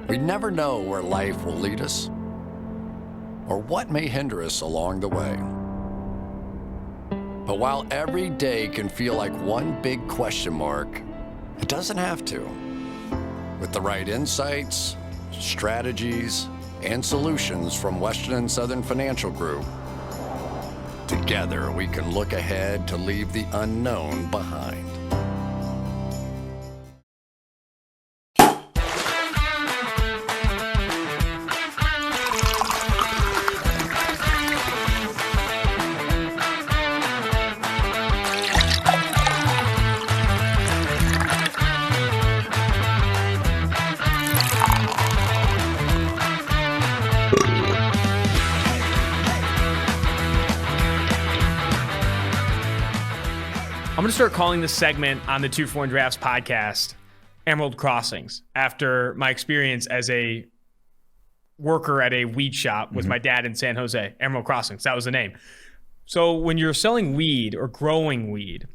We never know where life will lead us or what may hinder us along the way. But while every day can feel like one big question mark, it doesn't have to. With the right insights, strategies, and solutions from Western and Southern Financial Group, together we can look ahead to leave the unknown behind. I'm going to start calling this segment on the 2-4 Drafts podcast Emerald Crossings after my experience as a worker at a weed shop with my dad in San Jose. Emerald Crossings, that was the name. So when you're selling weed or growing weed,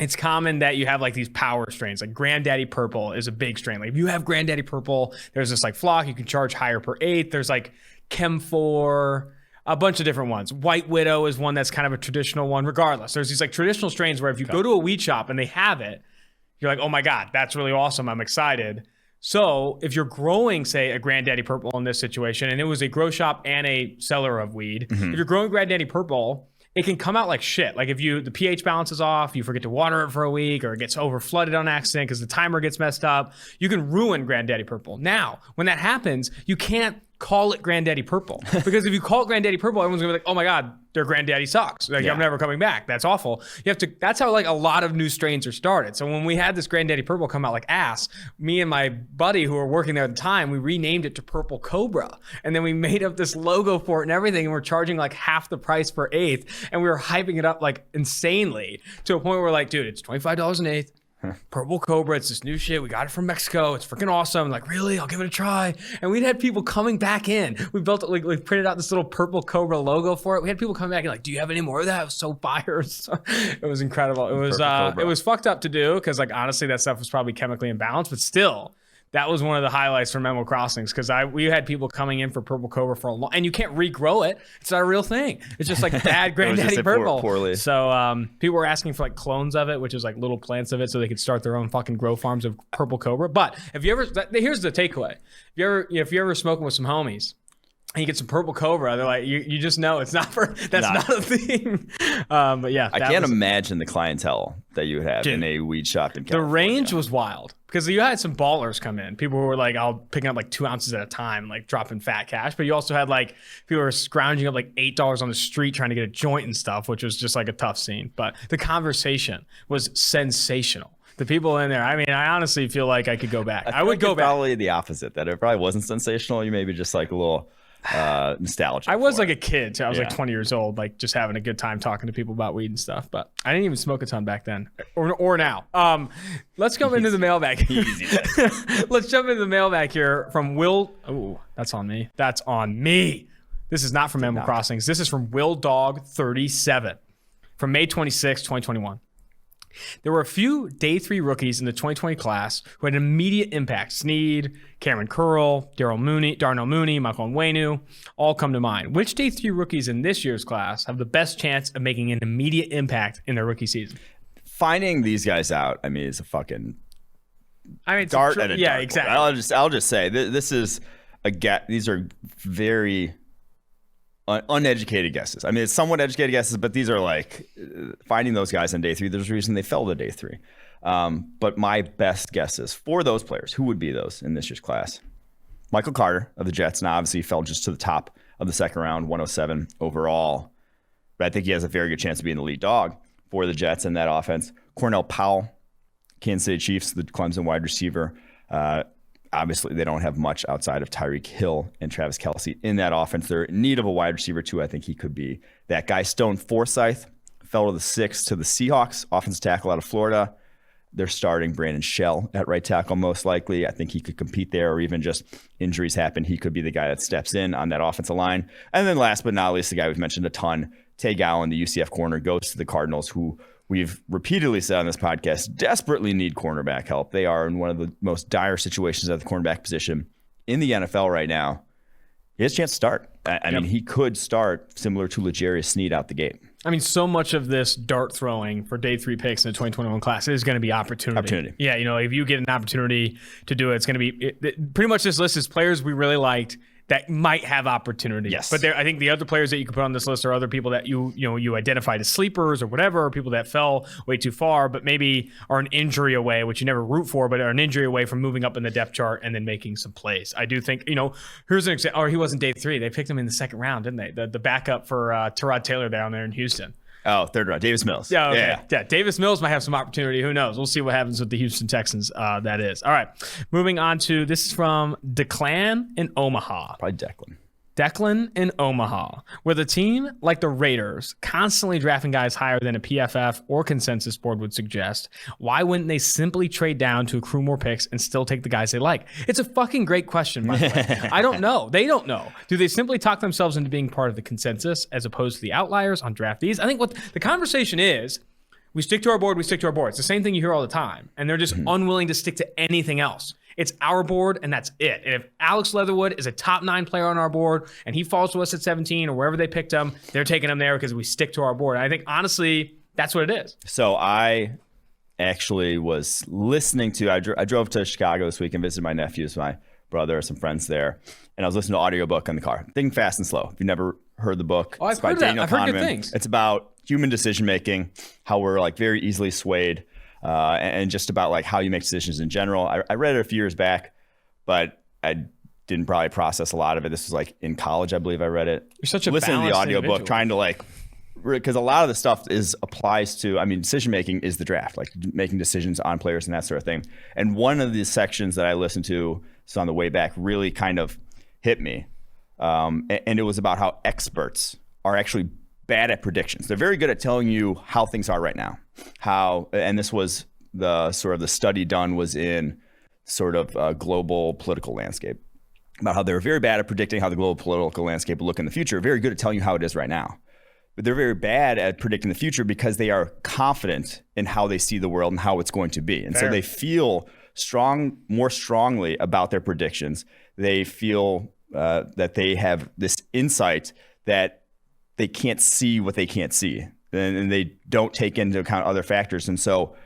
it's common that you have like these power strains. Like Granddaddy Purple is a big strain. Like if you have Granddaddy Purple, there's this like flock, you can charge higher per eighth. There's like Chem4, a bunch of different ones. White Widow is one that's kind of a traditional one. Regardless, there's these like traditional strains where if you go to a weed shop and they have it, you're like, oh my God, that's really awesome. I'm excited. So if you're growing, say, a Granddaddy Purple in this situation, and it was a grow shop and a seller of weed, if you're growing Granddaddy Purple, it can come out like shit. Like if the pH balance is off, you forget to water it for a week, or it gets over flooded on accident because the timer gets messed up, you can ruin Granddaddy Purple. Now, when that happens, you can't call it Granddaddy Purple, because if you call it Granddaddy Purple, everyone's gonna be like, oh my God, their Granddaddy sucks. Like, I'm never coming back. That's awful. You have to, that's how like a lot of new strains are started. So when we had this Granddaddy Purple come out like ass, me and my buddy who were working there at the time, we renamed it to Purple Cobra. And then we made up this logo for it and everything. And we're charging like half the price per eighth. And we were hyping it up like insanely to a point where we're like, dude, it's $25 an eighth. Purple Cobra, it's this new shit. We got it from Mexico. It's freaking awesome. Like, really? I'll give it a try. And we'd had people coming back in. We built it, like, we printed out this little Purple Cobra logo for it. We had people coming back and like, do you have any more of that? It was so fire. It was incredible. It was fucked up to do because, like, honestly, that stuff was probably chemically imbalanced, but still, that was one of the highlights from Emerald Crossings, because we had people coming in for Purple Cobra for a long, and you can't regrow it. It's not a real thing. It's just like bad Granddaddy Purple. Poorly. So people were asking for like clones of it, which is like little plants of it, so they could start their own fucking grow farms of Purple Cobra. But if you ever, here's the takeaway: if you're ever smoking with some homies, and you get some Purple Cobra, they're like, you just know it's not for, not a thing. But yeah, I can't imagine the clientele that you would have in a weed shop in California. The range was wild, because you had some ballers come in. People who were like, picking up like 2 ounces at a time, like dropping fat cash. But you also had like people who were scrounging up like $8 on the street trying to get a joint and stuff, which was just like a tough scene. But the conversation was sensational. The people in there, I mean, I honestly feel like I could go back. I would go back. Probably the opposite, that it probably wasn't sensational. You maybe just like a little nostalgia. I was like a kid, so I was like 20 years old, like just having a good time talking to people about weed and stuff. But I didn't even smoke a ton back then, or now. Let's jump into the mailbag. Let's jump into the mailbag here from Will. Oh, that's on me. That's on me. This is not from Emerald Crossings. This is from Will Dog 37 from May 26, 2021. There were a few day 3 rookies in the 2020 class who had an immediate impact. Snead, Cameron Curl, Darnell Mooney, Michael Onwenu, all come to mind. Which day 3 rookies in this year's class have the best chance of making an immediate impact in their rookie season? Finding these guys out, I mean, is a fucking dart at a yeah, dart. Exactly. I'll just say this is these are very uneducated guesses. I mean, it's somewhat educated guesses, but these are like finding those guys on day 3. There's a reason they fell to day 3. But my best guesses for those players, who would be those in this year's class? Michael Carter of the Jets. Now, obviously, he fell just to the top of the second round, 107 overall. But I think he has a very good chance of being the lead dog for the Jets in that offense. Cornell Powell, Kansas City Chiefs, the Clemson wide receiver. Obviously, they don't have much outside of Tyreek Hill and Travis Kelce in that offense. They're in need of a wide receiver, too. I think he could be that guy. Stone Forsythe fell to the 6th to the Seahawks, offensive tackle out of Florida. They're starting Brandon Shell at right tackle, most likely. I think he could compete there, or even just injuries happen, he could be the guy that steps in on that offensive line. And then last but not least, the guy we've mentioned a ton, Tay Gowan, the UCF corner, goes to the Cardinals, who we've repeatedly said on this podcast desperately need cornerback help. They are in one of the most dire situations at the cornerback position in the NFL right now, he has a chance to start. I mean, he could start similar to L'Jarius Sneed out the gate. I mean, so much of this dart throwing for day 3 picks in the 2021 class is going to be opportunity. Yeah, if you get an opportunity to do it, it's going to be pretty much this list is players we really liked that might have opportunity. Yes. But I think the other players that you could put on this list are other people that you identified as sleepers or whatever, or people that fell way too far, but maybe are an injury away, which you never root for, but are an injury away from moving up in the depth chart and then making some plays. I do think, here's an example. Or he wasn't day 3. They picked him in the second round, didn't they? The backup for Tyrod Taylor down there in Houston. Oh, third round. Davis Mills. Yeah, okay. Yeah, Davis Mills might have some opportunity. Who knows? We'll see what happens with the Houston Texans, that is. All right. Moving on to, this is from Declan in Omaha. Probably Declan. Declan in Omaha, with a team like the Raiders constantly drafting guys higher than a PFF or consensus board would suggest, why wouldn't they simply trade down to accrue more picks and still take the guys they like? It's a fucking great question, by the way. I don't know. They don't know. Do they simply talk themselves into being part of the consensus as opposed to the outliers on draftees? I think what the conversation is, we stick to our board, we stick to our board. It's the same thing you hear all the time, and they're just unwilling to stick to anything else. It's our board, and that's it. And if Alex Leatherwood is a top 9 player on our board, and he falls to us at 17 or wherever they picked him, they're taking him there because we stick to our board. And I think, honestly, that's what it is. So I actually was listening to, I drove to Chicago this week and visited my nephews, my brother, some friends there, and I was listening to audiobook in the car. Think Fast and Slow. If you've never heard the book, I've heard that. I've heard good things. It's about human decision-making, how we're like very easily swayed. And just about like how you make decisions in general. I read it a few years back, but I didn't probably process a lot of it. This was like in college, I believe I read it. You're such a listening to the audiobook, individual. trying to because a lot of the stuff applies to, decision making is the draft, like making decisions on players and that sort of thing. And one of the sections that I listened to, so on the way back, really kind of hit me. And it was about how experts are actually bad at predictions. They're very good at telling you how things are right now. And this was the study done was in sort of a global political landscape, about how they're very bad at predicting how the global political landscape will look in the future, very good at telling you how it is right now. But they're very bad at predicting the future because they are confident in how they see the world and how it's going to be. And so they feel more strongly about their predictions. They feel that they have this insight that they can't see what they can't see, and they don't take into account other factors. And so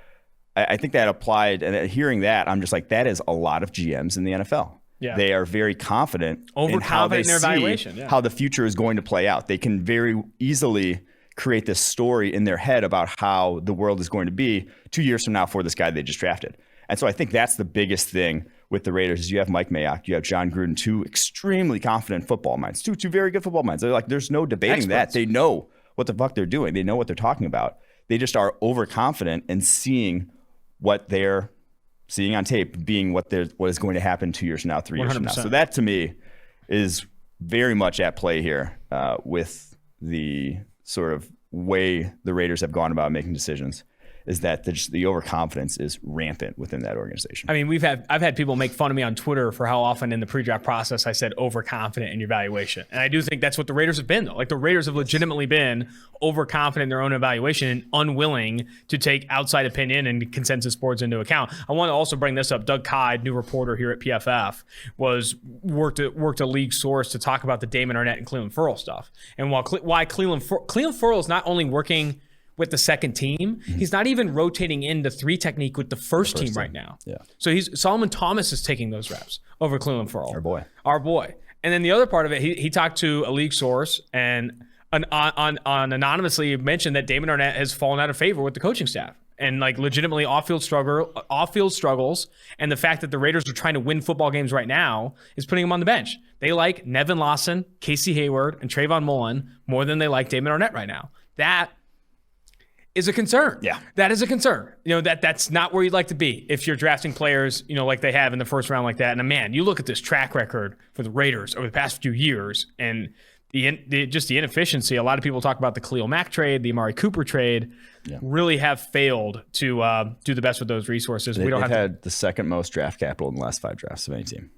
I think that applied, and hearing that, I'm just like, that is a lot of GMs in the NFL. Yeah. They are very confident in how they in their see evaluation, how the future is going to play out. They can very easily create this story in their head about how the world is going to be 2 years from now for this guy they just drafted. And so I think that's the biggest thing with the Raiders is you have Mike Mayock, you have John Gruden, 2 extremely confident football minds, two very good football minds. They're like, there's no debating that. They know what the fuck they're doing. They know what they're talking about. They just are overconfident and seeing what they're seeing on tape being what is going to happen 2 years from now, 3 years from now. So that to me is very much at play here with the sort of way the Raiders have gone about making decisions. Is that the overconfidence is rampant within that organization. I mean, I've had people make fun of me on Twitter for how often in the pre-draft process I said overconfident in your evaluation. And I do think that's what the Raiders have been, though. Like, the Raiders have legitimately been overconfident in their own evaluation and unwilling to take outside opinion and consensus boards into account. I want to also bring this up. Doug Kide, new reporter here at PFF, worked a league source to talk about the Damon Arnett and Cleveland Ferrell stuff. And why Cleveland Ferrell is not only working with the second team, he's not even rotating into 3 technique with the first team right now. Yeah. So Solomon Thomas is taking those reps over Cleveland Ferrell. Our boy. And then the other part of it, he talked to a league source and anonymously mentioned that Damon Arnett has fallen out of favor with the coaching staff and like legitimately off-field struggles. And the fact that the Raiders are trying to win football games right now is putting him on the bench. They like Nevin Lawson, Casey Hayward, and Trayvon Mullen more than they like Damon Arnett right now. That is a concern. Yeah. That is a concern. That's not where you'd like to be if you're drafting players, like they have in the first round like that. And man, you look at this track record for the Raiders over the past few years and the inefficiency. A lot of people talk about the Khalil Mack trade, the Amari Cooper trade, really have failed to do the best with those resources. They've had the second most draft capital in the last 5 drafts of any team.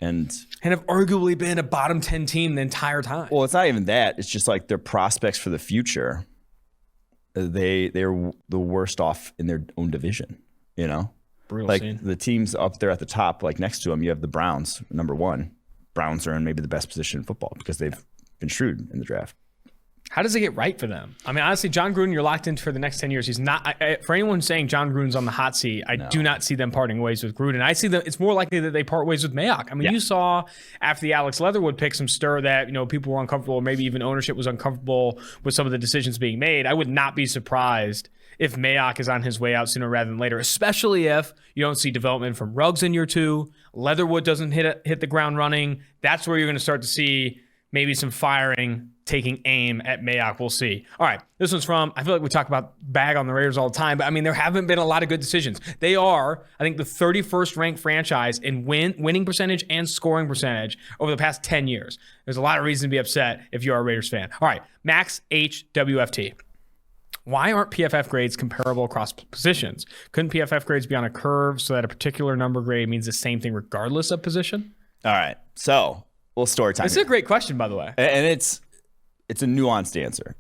And have arguably been a bottom 10 team the entire time. Well, it's not even that. It's just like their prospects for the future. They're the worst off in their own division, brutal like scene. the teams up there at the top, like next to them, you have the Browns, number one. Browns are in maybe the best position in football because they've been shrewd in the draft. How does it get right for them? I mean, honestly, John Gruden, you're locked in for the next 10 years. He's not. For anyone saying John Gruden's on the hot seat, I do not see them parting ways with Gruden. I see that it's more likely that they part ways with Mayock. I mean, you saw after the Alex Leatherwood pick some stir that, people were uncomfortable, or maybe even ownership was uncomfortable with some of the decisions being made. I would not be surprised if Mayock is on his way out sooner rather than later, especially if you don't see development from Ruggs in year 2. Leatherwood doesn't hit the ground running. That's where you're going to start to see maybe some firing, taking aim at Mayock. We'll see. All right, this one's from, I feel like we talk about Bag on the Raiders all the time, but I mean, there haven't been a lot of good decisions. They are, I think, the 31st ranked franchise in winning percentage and scoring percentage over the past 10 years. There's a lot of reason to be upset if you're a Raiders fan. All right, Max HWFT. Why aren't PFF grades comparable across positions? Couldn't PFF grades be on a curve so that a particular number grade means the same thing regardless of position? All right, so we'll story time. This is a great question, by the way. And it's a nuanced answer.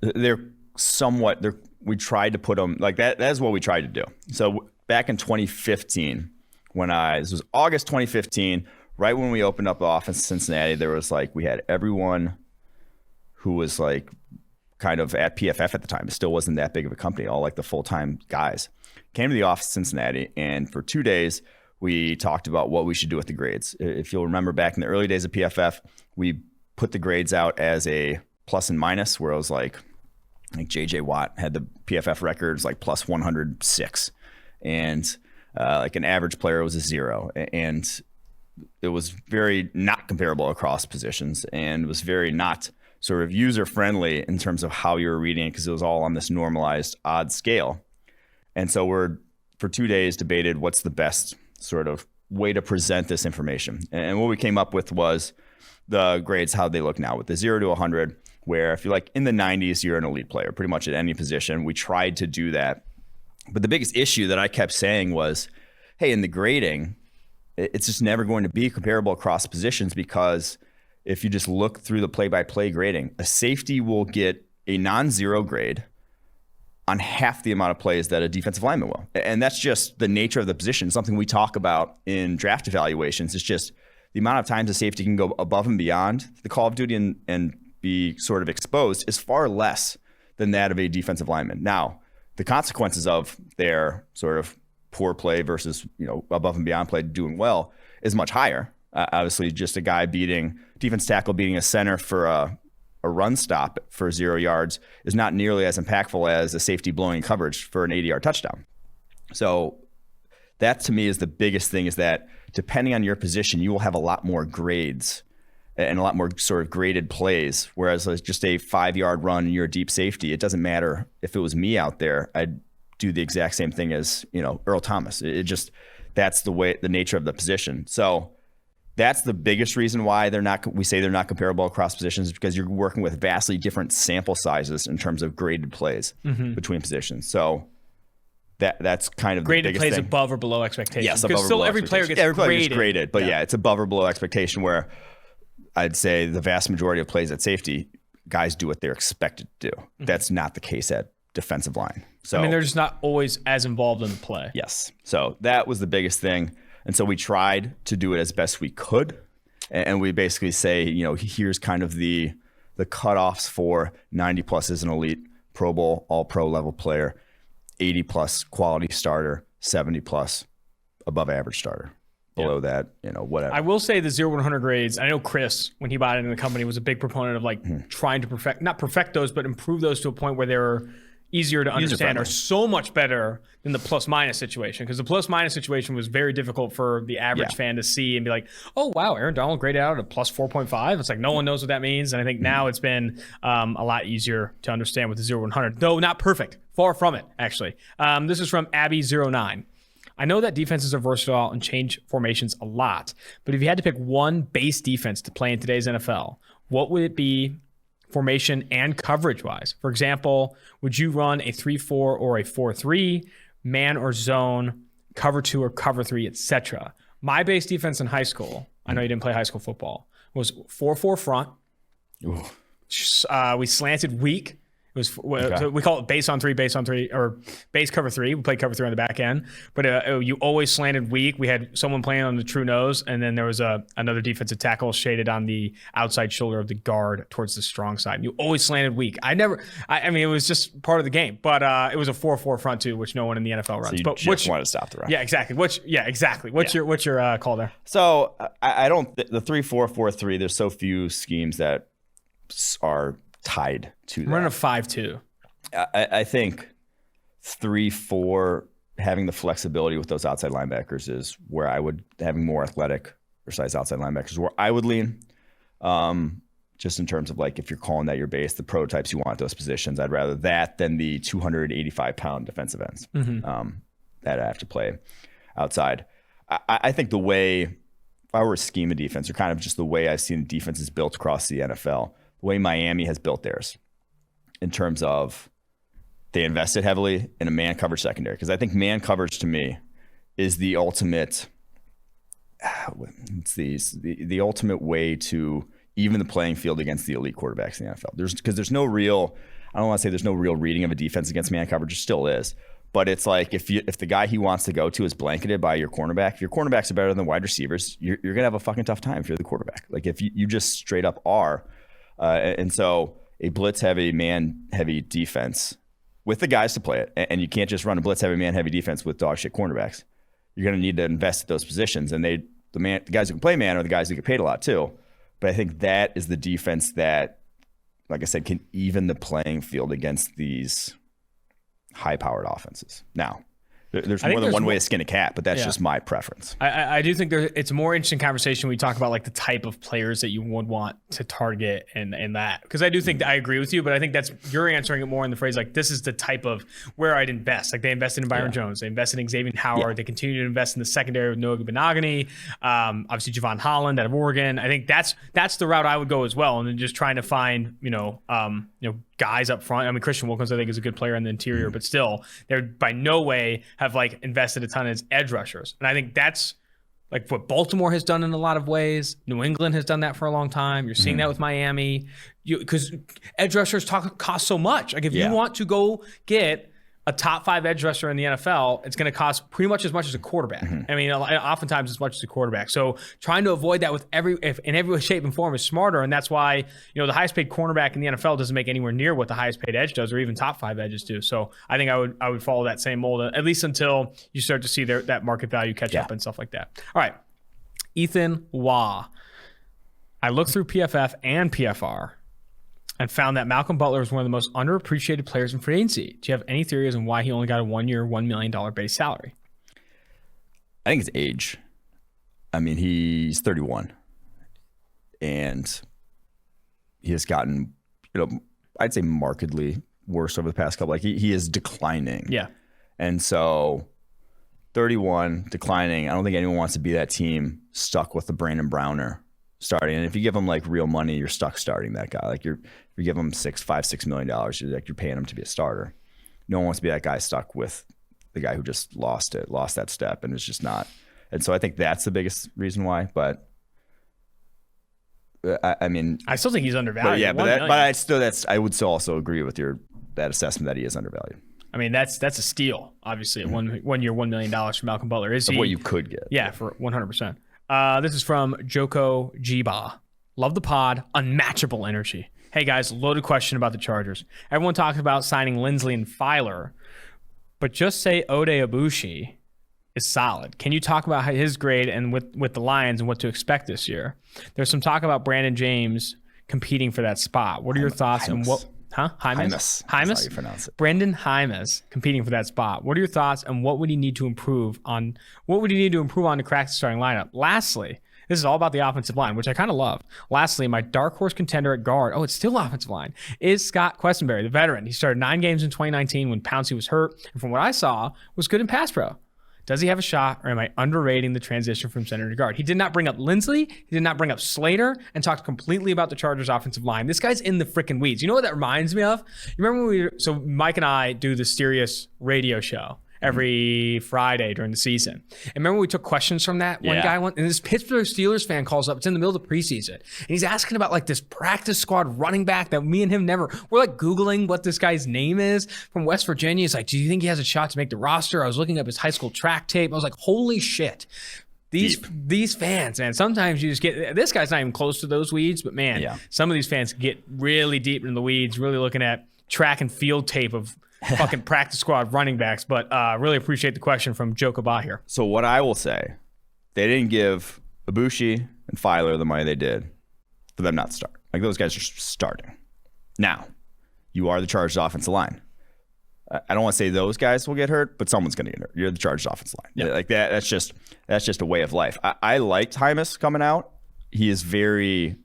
We tried to put them like that. That's what we tried to do. So back in 2015, this was August 2015, right when we opened up the office in Cincinnati, there was we had everyone who was kind of at PFF at the time. It still wasn't that big of a company. All the full-time guys came to the office in Cincinnati, and for 2 days, we talked about what we should do with the grades. If you'll remember back in the early days of PFF, we put the grades out as a plus and minus, where it was like JJ Watt had the PFF records plus 106. And an average player was a 0. And it was very not comparable across positions, and was very not sort of user-friendly in terms of how you were reading it, because it was all on this normalized odd scale. And so for 2 days, debated what's the best sort of way to present this information. And what we came up with was the grades, how they look now, with the 0 to 100, where if you're in the 90s, you're an elite player, pretty much at any position. We tried to do that. But the biggest issue that I kept saying was, hey, in the grading, it's just never going to be comparable across positions, because if you just look through the play-by-play grading, a safety will get a non-zero grade on half the amount of plays that a defensive lineman will. And that's just the nature of the position. Something we talk about in draft evaluations. It's just the amount of times a safety can go above and beyond the call of duty and be sort of exposed is far less than that of a defensive lineman. Now, the consequences of their sort of poor play versus above and beyond play doing well is much higher. Obviously, just a guy defense tackle beating a center for a run stop for 0 yards is not nearly as impactful as a safety blowing coverage for an 80-yard touchdown. So that to me is the biggest thing, is that depending on your position, you will have a lot more grades and a lot more sort of graded plays. Whereas just a 5-yard run and you're a deep safety, it doesn't matter if it was me out there, I'd do the exact same thing as Earl Thomas. That's the nature of the position. So that's the biggest reason why we say they're not comparable across positions, because you're working with vastly different sample sizes in terms of graded plays between positions. So that's kind of graded the biggest plays thing. Above or below expectations. Yes, because still every player gets graded. But yeah, it's above or below expectation, where I'd say the vast majority of plays at safety, guys do what they're expected to do. That's not the case at defensive line. So they're just not always as involved in the play. Yes. So that was the biggest thing. And so we tried to do it as best we could. And we basically say, here's kind of the cutoffs for 90 plus is an elite Pro Bowl, all pro level player, 80 plus quality starter, 70 plus above average starter. Below that, whatever. I will say the 0-100 grades, I know Chris, when he bought into the company, was a big proponent of trying to not perfect those, but improve those to a point where they're easier to understand, are so much better than the plus-minus situation. Because the plus-minus situation was very difficult for the average fan to see and be like, oh, wow, Aaron Donald graded out at a plus 4.5. It's no one knows what that means. And I think now it's been a lot easier to understand with the 0-100, though not perfect. Far from it, actually. This is from Abby09. I know that defenses are versatile and change formations a lot, but if you had to pick one base defense to play in today's NFL, what would it be formation and coverage-wise? For example, would you run a 3-4 or a 4-3, man or zone, cover 2 or cover 3, etc.? My base defense in high school, I know you didn't play high school football, was 4-4 front. We slanted weak. It was so we call it base on three, or base cover three. We played cover three on the back end, but you always slanted weak. We had someone playing on the true nose, and then there was another defensive tackle shaded on the outside shoulder of the guard towards the strong side. You always slanted weak. I mean, it was just part of the game, but it was a 4-4 front two, which no one in the NFL runs. So you but just want to stop the run. Yeah, exactly. Exactly. What's your call there? So I don't the 3-4-4-3. There's so few schemes that are tied to that. I'm running a 5-2. I think 3-4, having the flexibility with those outside linebackers is where I would, having more athletic or size outside linebackers is where I would lean. Just in terms of like, if you're calling that your base, the prototypes you want at those positions, I'd rather that than the 285-pound defensive ends that I have to play outside. I think the way, if I were a scheme of defense, or kind of just the way I've seen defenses built across the NFL, the way Miami has built theirs in terms of they invested heavily in a man coverage secondary. Because I think man coverage to me is the ultimate, it's the ultimate way to even the playing field against the elite quarterbacks in the NFL. There's no real, I don't want to say there's no real reading of a defense against man coverage. There still is. But it's like if the guy he wants to go to is blanketed by your cornerback, if your cornerbacks are better than wide receivers, you're going to have a fucking tough time if you're the quarterback. Like if you just straight up are. And so a blitz-heavy, man-heavy defense with the guys to play it, and you can't just run a blitz-heavy, man-heavy defense with dog shit cornerbacks. You're going to need to invest at those positions. And the guys who can play man are the guys who get paid a lot too. But I think that is the defense that, like I said, can even the playing field against these high-powered offenses. Now, there's more than one way to skin a cat, but that's just my preference. I do think it's a more interesting conversation when we talk about like the type of players that you would want to target and that. Because I do think I agree with you, but I think you're answering it more in the phrase like this is the type of where I'd invest. Like they invested in Byron Jones, they invested in Xavier Howard, they continue to invest in the secondary with Noah Benogany, obviously Javon Holland out of Oregon. I think that's the route I would go as well, and then just trying to find guys up front. I mean, Christian Wilkins, I think, is a good player in the interior, but still, they're by no way have like invested a ton in edge rushers. And I think that's like what Baltimore has done in a lot of ways. New England has done that for a long time. You're seeing that with Miami, because edge rushers cost so much. Like if you want to go get a top 5 edge rusher in the NFL, it's going to cost pretty much as much as a quarterback. I mean, oftentimes as much as a quarterback. So trying to avoid that in every way, shape, and form is smarter. And that's why, the highest paid cornerback in the NFL doesn't make anywhere near what the highest paid edge does, or even top 5 edges do. So I think I would follow that same mold, at least until you start to see that market value catch up and stuff like that. All right. Ethan Waugh. I looked through PFF and PFR and found that Malcolm Butler is one of the most underappreciated players in free agency. Do you have any theories on why he only got a 1-year, $1 million base salary? I think it's age. I mean, he's 31. And he has gotten, I'd say markedly worse over the past couple. Like he is declining. Yeah. And so 31, declining. I don't think anyone wants to be that team stuck with the Brandon Browner starting. And if you give him like real money, you're stuck starting that guy. Like if you give him $5-6 million, you're paying him to be a starter. No one wants to be that guy stuck with the guy who just lost that step, and it's just not. And so I think that's the biggest reason why. But I mean, I still think he's undervalued. But I would still also agree with that assessment that he is undervalued. I mean, that's a steal, obviously. At 1 year, $1 million from Malcolm Butler. Is he? What you could get. Yeah, for 100%. This is from Joko Jiba. Love the pod. Unmatchable energy. Hey, guys, loaded question about the Chargers. Everyone talks about signing Lindsley and Filer, but just say Ode Abushi is solid. Can you talk about his grade and with the Lions and what to expect this year? There's some talk about Brandon James competing for that spot. What are your thoughts on what... Huh? Hymas? That's how you pronounce it. Brendan Hymas competing for that spot. What are your thoughts, and what would he need to improve on? What would he need to improve on to crack the starting lineup? Lastly, this is all about the offensive line, which I kind of love. Lastly, my dark horse contender at guard, it's still offensive line, is Scott Questenberry, the veteran. He started 9 games in 2019 when Pouncey was hurt, and from what I saw, was good in pass pro. Does he have a shot, or am I underrating the transition from center to guard? He did not bring up Lindsley. He did not bring up Slater, and talked completely about the Chargers' offensive line. This guy's in the freaking weeds. You know what that reminds me of? You remember so Mike and I do the Sirius radio show, every Friday during the season. And remember we took questions from that one guy, and this Pittsburgh Steelers fan calls up. It's in the middle of the preseason, and he's asking about like this practice squad running back that me and him we're like Googling what this guy's name is from West Virginia. He's like, do you think he has a shot to make the roster? I was looking up his high school track tape. I was like, holy shit. These fans, man, sometimes you just get, this guy's not even close to those weeds, but man, some of these fans get really deep in the weeds, really looking at track and field tape of fucking practice squad running backs. But really appreciate the question from Joe Kabah here. So what I will say, they didn't give Ibushi and Filer the money they did for them not to start. Like, those guys are starting. Now, you are the Chargers offensive line. I don't want to say those guys will get hurt, but someone's going to get hurt. You're the Chargers offensive line. Yeah. Like that. That's just a way of life. I liked Hymus coming out. He is very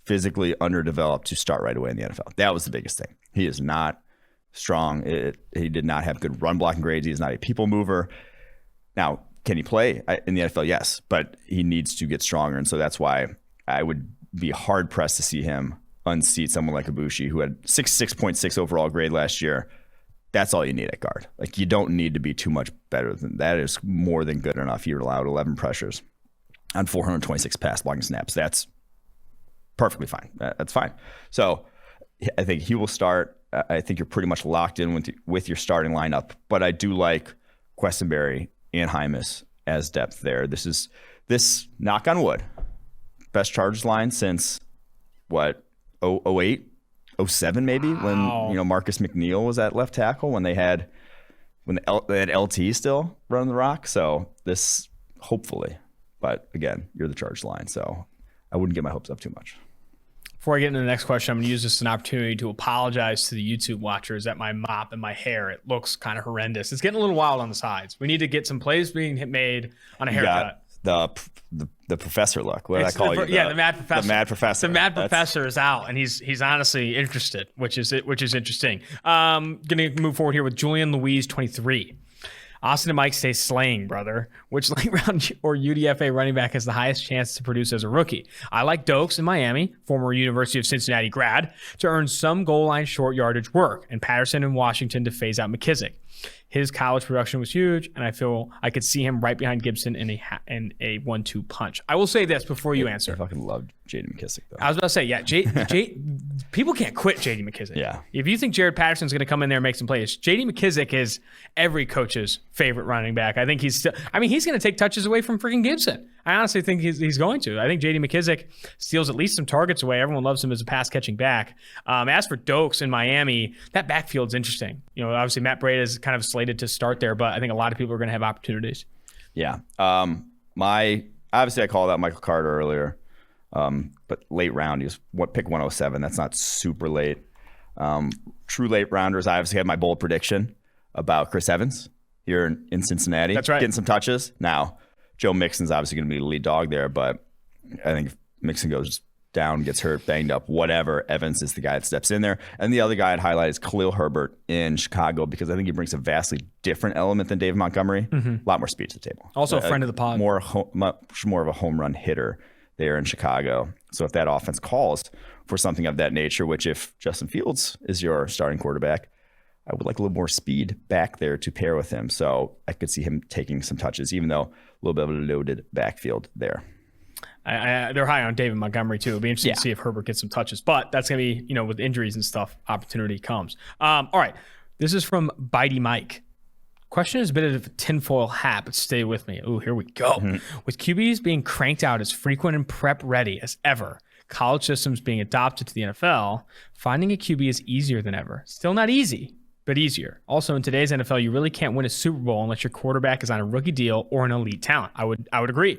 physically underdeveloped to start right away in the NFL. That was the biggest thing. He is not strong. He did not have good run blocking grades. He is not a people mover. Now, can he play in the NFL? Yes, but he needs to get stronger. And so that's why I would be hard pressed to see him unseat someone like Ibushi, who had 6.6 overall grade last year. That's all you need at guard. Like, you don't need to be too much better than that. Is more than good enough. He allowed 11 pressures on 426 pass blocking snaps. That's perfectly fine. That's fine. So I think he will start. I think you're pretty much locked in with your starting lineup. But I do like Questenberry and Hymus as depth there. This knock on wood, best Chargers line since what, 08? 07 maybe, when Marcus McNeil was at left tackle, when they had LT still running the rock. So this, hopefully, but again, you're the Chargers line, so I wouldn't get my hopes up too much. Before I get into the next question, I'm going to use this as an opportunity to apologize to the YouTube watchers that my mop and my hair, it looks kind of horrendous. It's getting a little wild on the sides. We need to get some plays being made on a haircut. The professor look. What did I call you? The mad professor. The mad professor. The mad professor is out, and he's honestly interested, which is interesting. Gonna move forward here with Julian Louise 23. Austin and Mike stay slaying, brother. Which late round or UDFA running back has the highest chance to produce as a rookie? I like Dokes in Miami, former University of Cincinnati grad, to earn some goal line short yardage work, and Patterson in Washington to phase out McKissick. His college production was huge, and I feel I could see him right behind Gibson in a 1-2 punch. I will say this before you answer. I fucking loved J.D. McKissick, though. I was about to say, people can't quit J.D. McKissick. Yeah. If you think Jared Patterson's going to come in there and make some plays, J.D. McKissick is every coach's favorite running back. I think he's going to take touches away from freaking Gibson. I honestly think he's going to. I think J.D. McKissick steals at least some targets away. Everyone loves him as a pass-catching back. As for Dokes in Miami, that backfield's interesting. Obviously Matt Breida is kind of slated to start there, but I think a lot of people are going to have opportunities. Yeah. Obviously I called out Michael Carter earlier, but late round, he was pick 107. That's not super late. True late rounders, I obviously had my bold prediction about Chris Evans here in Cincinnati. That's right. Getting some touches. Now, Joe Mixon's obviously going to be the lead dog there, but I think if Mixon goes down, gets hurt, banged up, whatever, Evans is the guy that steps in there. And the other guy I'd highlight is Khalil Herbert in Chicago, because I think he brings a vastly different element than David Montgomery. A lot more speed to the table. Also a friend of the pod. Much more of a home run hitter there in Chicago. So if that offense calls for something of that nature, which if Justin Fields is your starting quarterback, I would like a little more speed back there to pair with him. So I could see him taking some touches, even though a little bit of a loaded backfield there. They're high on David Montgomery, too. It'll be interesting to see if Herbert gets some touches. But that's going to be, with injuries and stuff, opportunity comes. All right. This is from Bitey Mike. Question is a bit of a tinfoil hat, but stay with me. Ooh, here we go. With QBs being cranked out as frequent and prep ready as ever, college systems being adopted to the NFL, finding a QB is easier than ever. Still not easy, but easier. Also, in today's NFL, you really can't win a Super Bowl unless your quarterback is on a rookie deal or an elite talent. I would agree.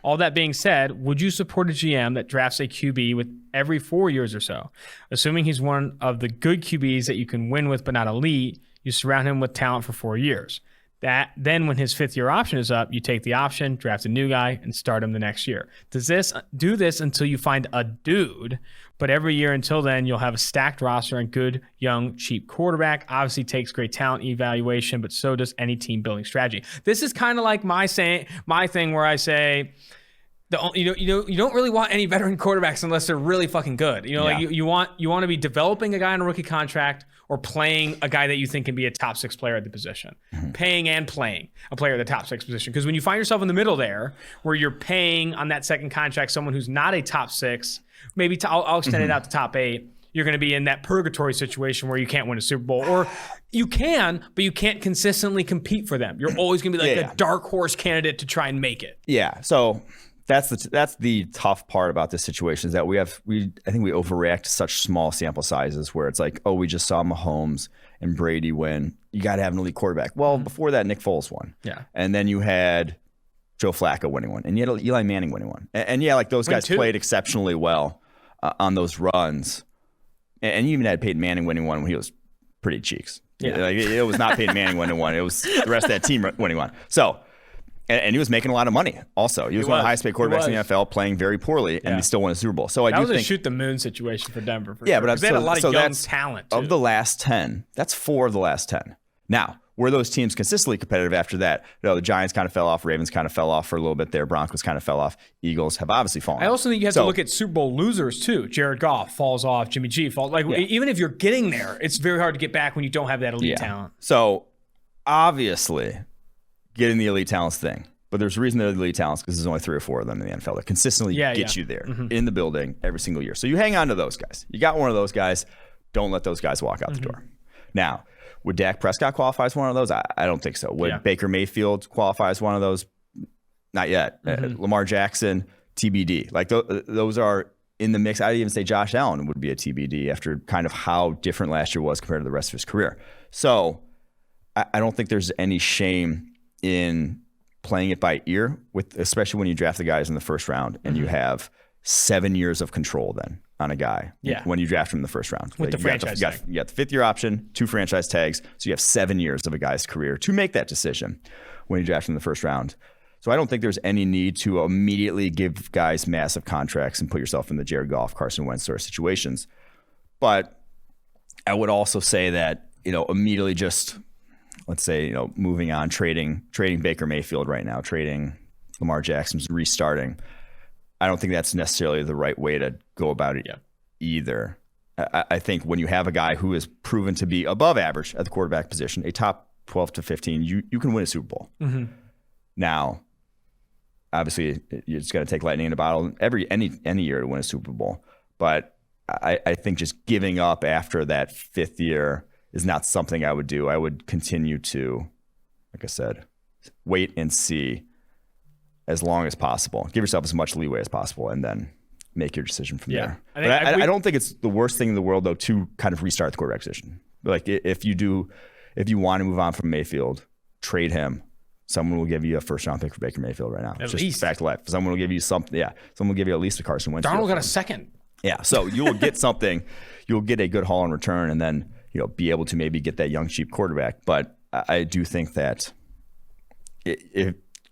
All that being said, would you support a GM that drafts a QB with every 4 years or so? Assuming he's one of the good QBs that you can win with but not elite, you surround him with talent for 4 years. Then when his 5th-year option is up, you take the option, draft a new guy, and start him the next year. Do this until you find a dude, but every year until then, you'll have a stacked roster and good, young, cheap quarterback. Obviously takes great talent evaluation, but so does any team building strategy. This is kind of like my thing where I say, you don't really want any veteran quarterbacks unless they're really fucking good. You want to be developing a guy on a rookie contract or playing a guy that you think can be a top 6 player at the position, paying and playing a player at the top 6 position. Because when you find yourself in the middle there, where you're paying on that second contract someone who's not a top 6, maybe I'll extend it out to top 8, you're going to be in that purgatory situation where you can't win a Super Bowl. Or you can, but you can't consistently compete for them. You're always going to be like a dark horse candidate to try and make it. Yeah, so that's the tough part about this situation is that I think we overreact to such small sample sizes where it's like, oh, we just saw Mahomes and Brady win. You got to have an elite quarterback. Well, before that, Nick Foles won. Yeah. And then you had Joe Flacco winning one, and you had Eli Manning winning one. And yeah, like those guys played exceptionally well on those runs. And you even had Peyton Manning winning one when he was pretty cheeks. Yeah. Like it was not Peyton Manning winning one. It was the rest of that team winning one. So, and he was making a lot of money also. He was one of the highest paid quarterbacks in the NFL, playing very poorly, and he still won a Super Bowl. So I do think that was a shoot the moon situation for Denver. For yeah, sure. but they had a lot of young talent too. Of the last 10, that's 4 of the last 10. Now, were those teams consistently competitive after that? The Giants kind of fell off. Ravens kind of fell off for a little bit there. Broncos kind of fell off. Eagles have obviously fallen. I also think you have to look at Super Bowl losers too. Jared Goff falls off. Jimmy G falls. Even if you're getting there, it's very hard to get back when you don't have that elite talent. So obviously, getting the elite talents thing. But there's a reason they're the elite talents because there's only 3 or 4 of them in the NFL that consistently get you there in the building every single year. So you hang on to those guys. You got one of those guys. Don't let those guys walk out the door. Now, would Dak Prescott qualify as one of those? I don't think so. Would Baker Mayfield qualify as one of those? Not yet. Lamar Jackson, TBD. Like those are in the mix. I'd even say Josh Allen would be a TBD after kind of how different last year was compared to the rest of his career. So I don't think there's any shame in playing it by ear, especially when you draft the guys in the first round and you have 7 years of control then on a guy when you draft him in the first round. With the franchise tag. You got the 5th year option, 2 franchise tags. So you have 7 years of a guy's career to make that decision when you draft him in the first round. So I don't think there's any need to immediately give guys massive contracts and put yourself in the Jared Goff, Carson Wentz sort of situations. But I would also say that, immediately just, let's say, moving on, trading Baker Mayfield right now, trading Lamar Jackson, restarting. I don't think that's necessarily the right way to go about it either. I think when you have a guy who is proven to be above average at the quarterback position, a top 12 to 15, you can win a Super Bowl. Now, obviously, you're just going to take lightning in a bottle any year to win a Super Bowl. But I think just giving up after that 5th year is not something I would do. I would continue to, like I said, wait and see as long as possible. Give yourself as much leeway as possible and then make your decision from there. I don't think it's the worst thing in the world, though, to kind of restart the quarterback position. Like if you want to move on from Mayfield, trade him. Someone will give you a 1st-round pick for Baker Mayfield right now. At just least. Fact of life. Someone will give you something. Yeah. Someone will give you at least a Carson Wentz. Darnold got a 2nd. Yeah. So you will get something. You'll get a good haul in return and then be able to maybe get that young, cheap quarterback. But I do think that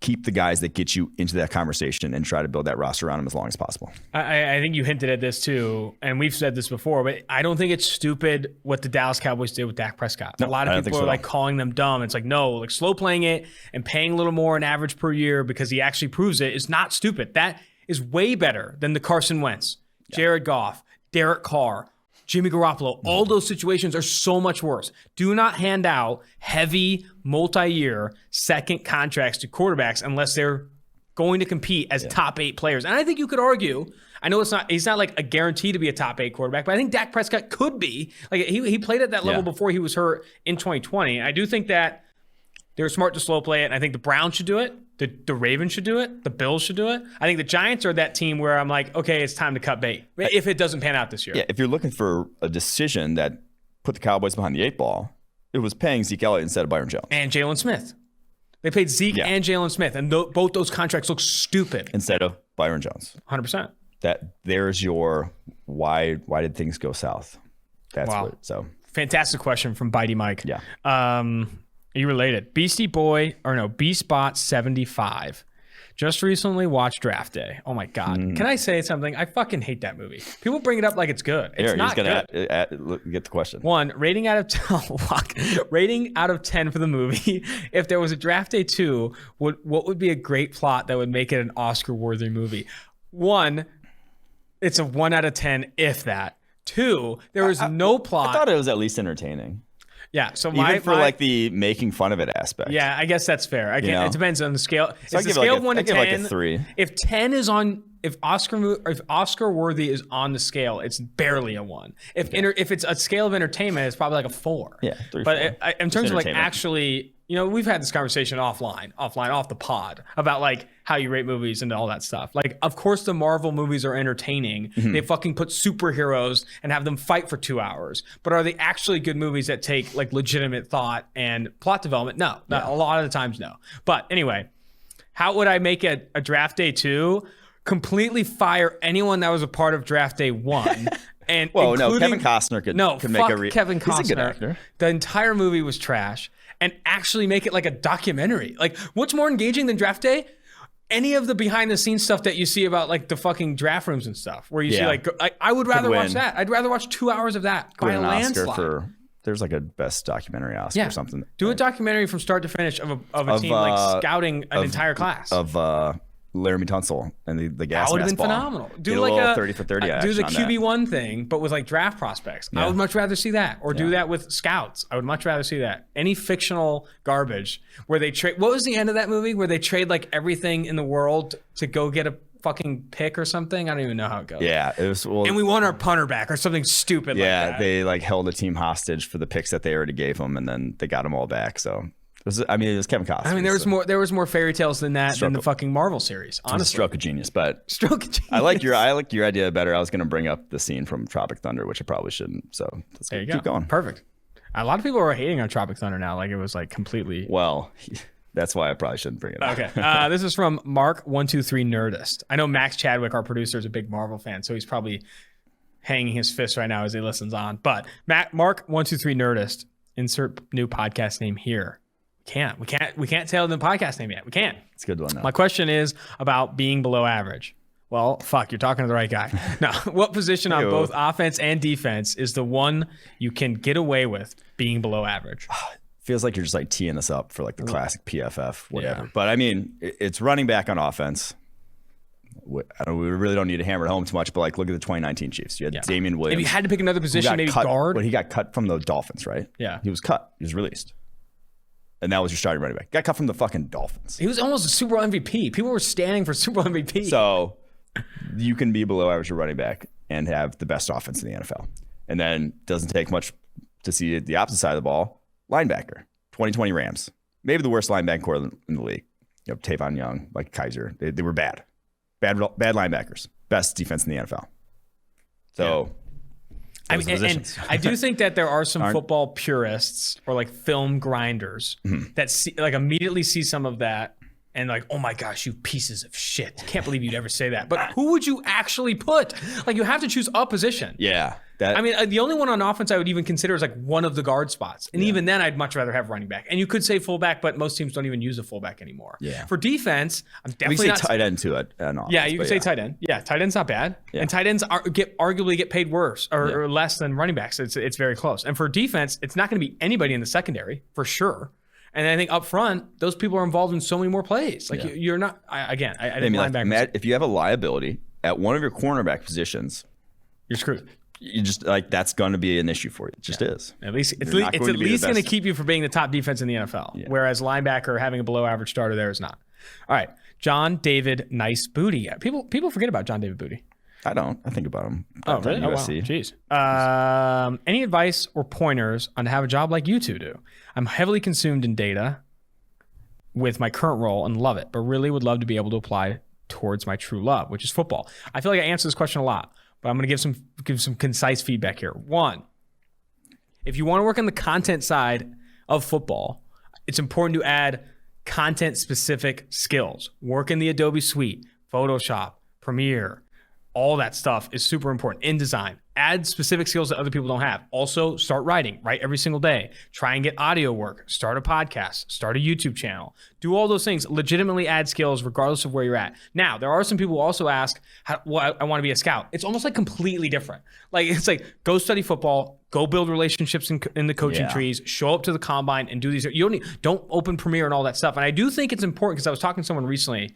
keep the guys that get you into that conversation and try to build that roster around them as long as possible. I think you hinted at this too, and we've said this before, but I don't think it's stupid what the Dallas Cowboys did with Dak Prescott. No, a lot of people are calling them dumb. It's like, no, slow playing it and paying a little more in average per year because he actually proves it is not stupid. That is way better than the Carson Wentz, Jared Goff, Derek Carr, Jimmy Garoppolo. All those situations are so much worse. Do not hand out heavy multi-year second contracts to quarterbacks unless they're going to compete as top 8 players. And I think you could argue, I know he's not like a guarantee to be a top 8 quarterback, but I think Dak Prescott could be. Like he played at that level before he was hurt in 2020. I do think that they're smart to slow play it. And I think the Browns should do it. The Ravens should do it. The Bills should do it. I think the Giants are that team where I'm like, okay, it's time to cut bait if it doesn't pan out this year. Yeah, if you're looking for a decision that put the Cowboys behind the 8 ball, it was paying Zeke Elliott instead of Byron Jones. And Jalen Smith. They paid Zeke and Jalen Smith, and both those contracts look stupid. Instead of Byron Jones. 100%. There's your why did things go south? That's so. Fantastic question from Bitey Mike. Yeah. Are you related? B-Spot 75. Just recently watched Draft Day. Oh my God. Can I say something? I fucking hate that movie. People bring it up like it's good. It's not good. Get the question. 1, rating out of 10. Rating out of 10 for the movie. If there was a Draft Day 2, what would be a great plot that would make it an Oscar-worthy movie? 1, it's a 1 out of 10, if that. 2, there was no plot. I thought it was at least entertaining. Yeah, so even for like the making fun of it aspect. Yeah, I guess that's fair. It depends on the scale. So it's a scale of 1 to 10. Like a 3. If 10 is on, if Oscar worthy is on the scale, it's barely a 1. If it's a scale of entertainment, it's probably like a 4. Yeah, 3. But 4. In terms of like actually, we've had this conversation off the pod about like how you rate movies and all that stuff. Like, of course, the Marvel movies are entertaining. Mm-hmm. They fucking put superheroes and have them fight for 2 hours. But are they actually good movies that take like legitimate thought and plot development? No, a lot of the times, no. But anyway, how would I make a draft day 2? Completely fire anyone that was a part of draft day 1. And Kevin Costner could make Kevin Costner. He's a good actor. The entire movie was trash. And actually make it like a documentary. Like, what's more engaging than draft day? Any of the behind the scenes stuff that you see about like the fucking draft rooms and stuff, where you see like I would rather watch that. I'd rather watch 2 hours of that by a landslide. There's like a best documentary Oscar or something. Do a documentary from start to finish of a team like scouting an entire class of Laramie Tunsil and the gas. That would have been ball. phenomenal. Do like a 30 for 30. Do the QB1 thing, but with like draft prospects. Yeah. I would much rather see that, or do that with scouts. I would much rather see that. Any fictional garbage where they trade. What was the end of that movie where they trade like everything in the world to go get a fucking pick or something? I don't even know how it goes. Yeah, it was. Well, and we want our punter back or something stupid. Yeah, like that. They like held a team hostage for the picks that they already gave them, and then they got them all back. So. It was Kevin Costner. I mean, there was more fairy tales than that in the fucking Marvel series. Honestly, stroke of genius. I like your idea better. I was going to bring up the scene from Tropic Thunder, which I probably shouldn't. So let's keep going. Perfect. A lot of people are hating on Tropic Thunder now, like it was like completely. Well, that's why I probably shouldn't bring it up. Okay. This is from Mark123 Nerdist. I know Max Chadwick, our producer, is a big Marvel fan, so he's probably hanging his fist right now as he listens on. But Mark123 Nerdist, insert new podcast name here. We can't tell the podcast name yet. We can't. It's a good one. My question is about being below average. Well, fuck, you're talking to the right guy. Now, what position on both offense and defense is the one you can get away with being below average? Feels like you're just like teeing us up for like the classic PFF, whatever. Yeah. But I mean, it's running back on offense. We really don't need to hammer it home too much, but like look at the 2019 Chiefs. You had Damian Williams. If you had to pick another position, maybe guard. But he got cut from the Dolphins, right? Yeah. He was cut. He was released. And that was your starting running back. Got cut from the fucking Dolphins. He was almost a Super Bowl MVP. People were standing for Super Bowl MVP. So you can be below average running back and have the best offense in the NFL. And then doesn't take much to see the opposite side of the ball. Linebacker, 2020 Rams. Maybe the worst linebacker core in the league. Tavon Young, like Kaiser. They were bad. Bad linebackers. Best defense in the NFL. So... I mean, and I do think that there are some football purists or like film grinders that immediately see some of that and like, oh my gosh, you pieces of shit. Can't believe you'd ever say that. But who would you actually put? Like, you have to choose a position. Yeah. The only one on offense I would even consider is like one of the guard spots. And even then, I'd much rather have running back. And you could say fullback, but most teams don't even use a fullback anymore. Yeah. For defense, I'm definitely not. Tight end too. Yeah, you can say tight end. Yeah, tight end's not bad. Yeah. And tight ends arguably get paid worse or less than running backs. It's very close. And for defense, it's not going to be anybody in the secondary for sure. And I think up front, those people are involved in so many more plays. Like you're not. I think linebackers. If you have a liability at one of your cornerback positions, you're screwed. You just like that's going to be an issue for you. It just is. At least it's at least going to keep you from being the top defense in the NFL. Yeah. Whereas linebacker having a below average starter there is not. All right, John David Nice Booty. People forget about John David Booty. I don't. I think about him. Oh, really? USC. Oh, wow. Jeez. Any advice or pointers on how to have a job like you two do? I'm heavily consumed in data with my current role and love it, but really would love to be able to apply towards my true love, which is football. I feel like I answer this question a lot, but I'm going to give some concise feedback here. One, if you want to work on the content side of football, it's important to add content-specific skills. Work in the Adobe Suite, Photoshop, Premiere. All that stuff is super important. InDesign. Add specific skills that other people don't have. Also, start writing. Write every single day. Try and get audio work. Start a podcast. Start a YouTube channel. Do all those things. Legitimately add skills regardless of where you're at. Now, there are some people who also ask, I want to be a scout. It's almost like completely different. Like, it's like, go study football. Go build relationships in the coaching trees. Show up to the combine and do these. Don't open Premiere and all that stuff. And I do think it's important because I was talking to someone recently.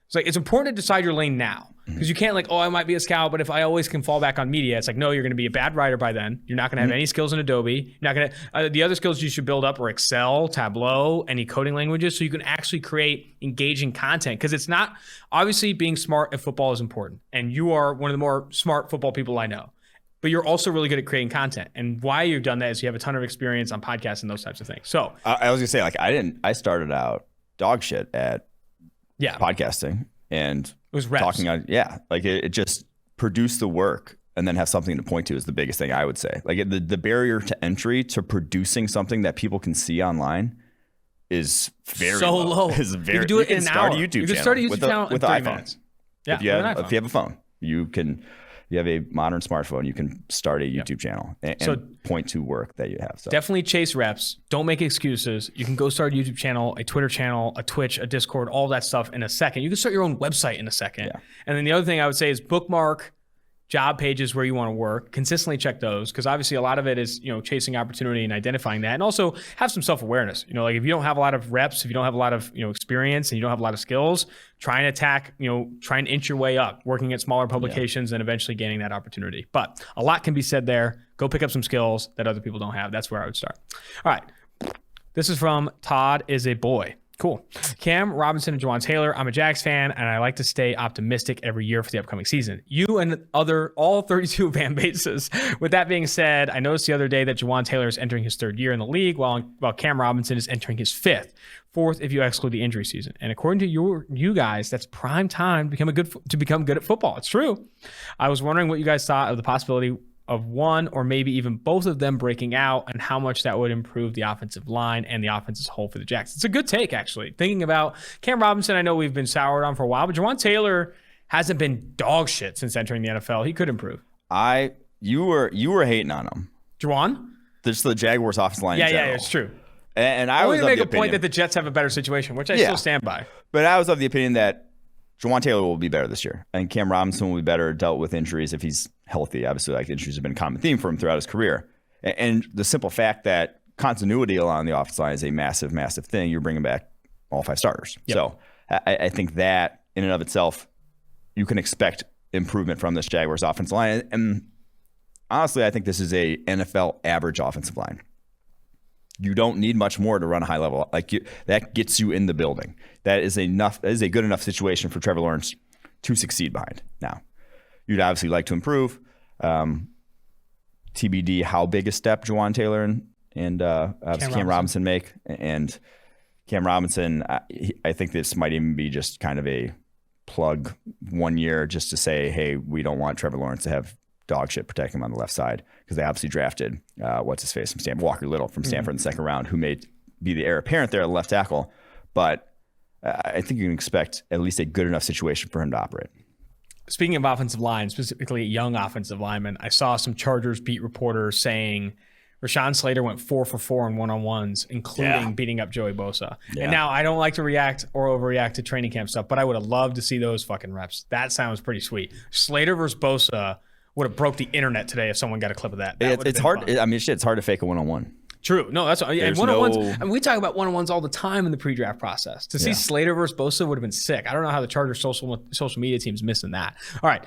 It's like, it's important to decide your lane now, because you can't like, oh, I might be a scout, but if I always can fall back on media, it's like, no, you're going to be a bad writer by then. You're not going to have any skills in Adobe. You're not going to, the other skills you should build up are Excel, Tableau, any coding languages, so you can actually create engaging content. Because it's not, obviously being smart at football is important. And you are one of the more smart football people I know. But you're also really good at creating content. And why you've done that is you have a ton of experience on podcasts and those types of things. So I was going to say, like, I started out dog shit at podcasting, and it was reps. Talking on, like it just produce the work and then have something to point to is the biggest thing I would say. Like the barrier to entry to producing something that people can see online is very low. Is very, you can do it in an hour. You can start a YouTube channel in 30 minutes. Yeah, if you have a phone, you have a modern smartphone, you can start a YouTube channel and point to work that you have. So definitely chase reps. Don't make excuses. You can go start a YouTube channel, a Twitter channel, a Twitch, a Discord, all that stuff in a second. You can start your own website in a second. Yeah. And then the other thing I would say is bookmark job pages where you want to work. Consistently check those, because obviously a lot of it is, chasing opportunity and identifying that. And also have some self-awareness. Like if you don't have a lot of reps, if you don't have a lot of, experience, and you don't have a lot of skills, try and attack, try and inch your way up, working at smaller publications and eventually gaining that opportunity. But a lot can be said there. Go pick up some skills that other people don't have. That's where I would start. All right. This is from Todd is a boy. Cool. Cam Robinson and Juwan Taylor. I'm a Jags fan, and I like to stay optimistic every year for the upcoming season. You and all 32 fan bases. With that being said, I noticed the other day that Juwan Taylor is entering his third year in the league, while Cam Robinson is entering his fourth if you exclude the injury season. And according to you guys, that's prime time to become good at football. It's true. I was wondering what you guys thought of the possibility of one or maybe even both of them breaking out, and how much that would improve the offensive line and the offense as a whole for the Jags. It's a good take, actually. Thinking about Cam Robinson, I know we've been soured on for a while, but Juwan Taylor hasn't been dog shit since entering the NFL. He could improve. You were hating on him. Juwan? Just the Jaguars offensive line. Yeah, it's true. And I was make a point that the Jets have a better situation, which I still stand by. But I was of the opinion that Juwan Taylor will be better this year, and Cam Robinson will be better dealt with injuries if he's healthy. Obviously, like, injuries have been a common theme for him throughout his career. And the simple fact that continuity along the offensive line is a massive, massive thing. You're bringing back all 5 starters. Yep. So I think that in and of itself, you can expect improvement from this Jaguars offensive line. And honestly, I think this is a NFL average offensive line. You don't need much more to run a high level. That gets you in the building. That is enough. That is a good enough situation for Trevor Lawrence to succeed behind. Now, you'd obviously like to improve. TBD how big a step Juwan Taylor and Cam Robinson make. And Cam Robinson, I think this might even be just kind of a plug 1 year just to say, hey, we don't want Trevor Lawrence to have dog shit protecting him on the left side, because they obviously drafted what's his face from Stanford, Walker Little from Stanford in the second round, who may be the heir apparent there at left tackle. But I think you can expect at least a good enough situation for him to operate. Speaking of offensive line, specifically young offensive linemen, I saw some Chargers beat reporters saying Rashawn Slater went 4 for 4 in one-on-ones, including beating up Joey Bosa. Yeah. And now I don't like to react or overreact to training camp stuff, but I would have loved to see those fucking reps. That sounds pretty sweet. Slater versus Bosa would have broke the internet today if someone got a clip of that. It's hard. Fun. I mean, it's hard to fake a one-on-one. True. No, that's and one-on-ones. I mean, we talk about one-on-ones all the time in the pre-draft process. To see Slater versus Bosa would have been sick. I don't know how the Chargers social media team's missing that. All right.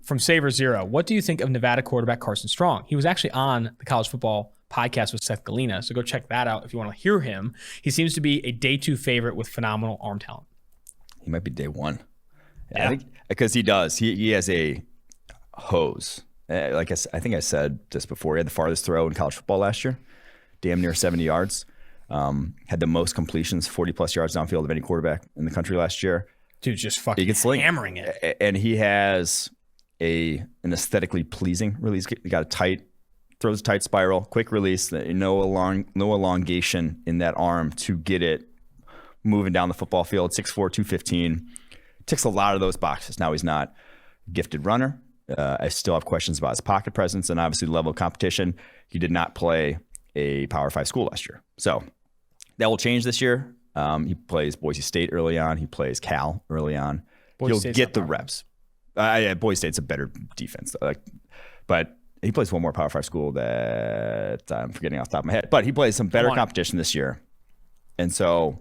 From Saver Zero, what do you think of Nevada quarterback Carson Strong? He was actually on the College Football Podcast with Seth Galina, so go check that out if you want to hear him. He seems to be a day 2 favorite with phenomenal arm talent. He might be day 1. I think because he does. He has a hose. I think I said this before. He had the farthest throw in college football last year, damn near 70 yards. Had the most completions, 40 plus yards downfield of any quarterback in the country last year. Dude, just fucking hammering it. And he has an aesthetically pleasing release. He got throws a tight spiral, quick release, no elongation in that arm to get it moving down the football field. 6'4", 215. Ticks a lot of those boxes. Now, he's not a gifted runner. I still have questions about his pocket presence and obviously the level of competition. He did not play a Power 5 school last year. So that will change this year. He plays Boise State early on. He plays Cal early on. He'll get the reps. Boise State's a better defense. But he plays one more Power 5 school that I'm forgetting off the top of my head. But he plays some better competition this year. And so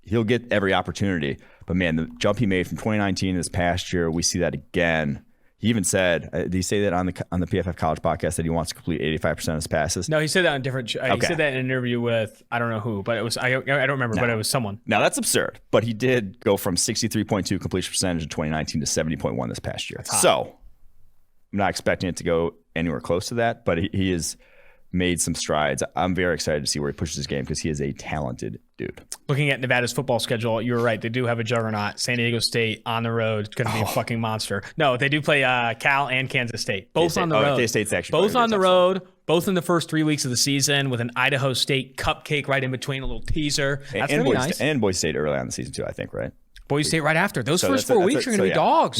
he'll get every opportunity. But man, the jump he made from 2019 this past year, we see that again. He even said, did he say that on the PFF College podcast that he wants to complete 85% of his passes? No, he said that on different. He said that in an interview with I don't know who, but it was I don't remember, but it was someone. Now that's absurd. But he did go from 63.2 completion percentage in 2019 to 70.1 this past year. So I'm not expecting it to go anywhere close to that, but he has made some strides. I'm very excited to see where he pushes his game because he is a talented dude. Looking at Nevada's football schedule, you were right. They do have a juggernaut. San Diego State on the road. It's going to be a fucking monster. No, they do play Cal and Kansas State. Both on the road. K-State's actually both on the road. Both in the first 3 weeks of the season with an Idaho State cupcake right in between, a little teaser. That's going to be nice. And Boise State early on in the season too, I think, right? Boise State right after. Those first 4 weeks are going to be dogs.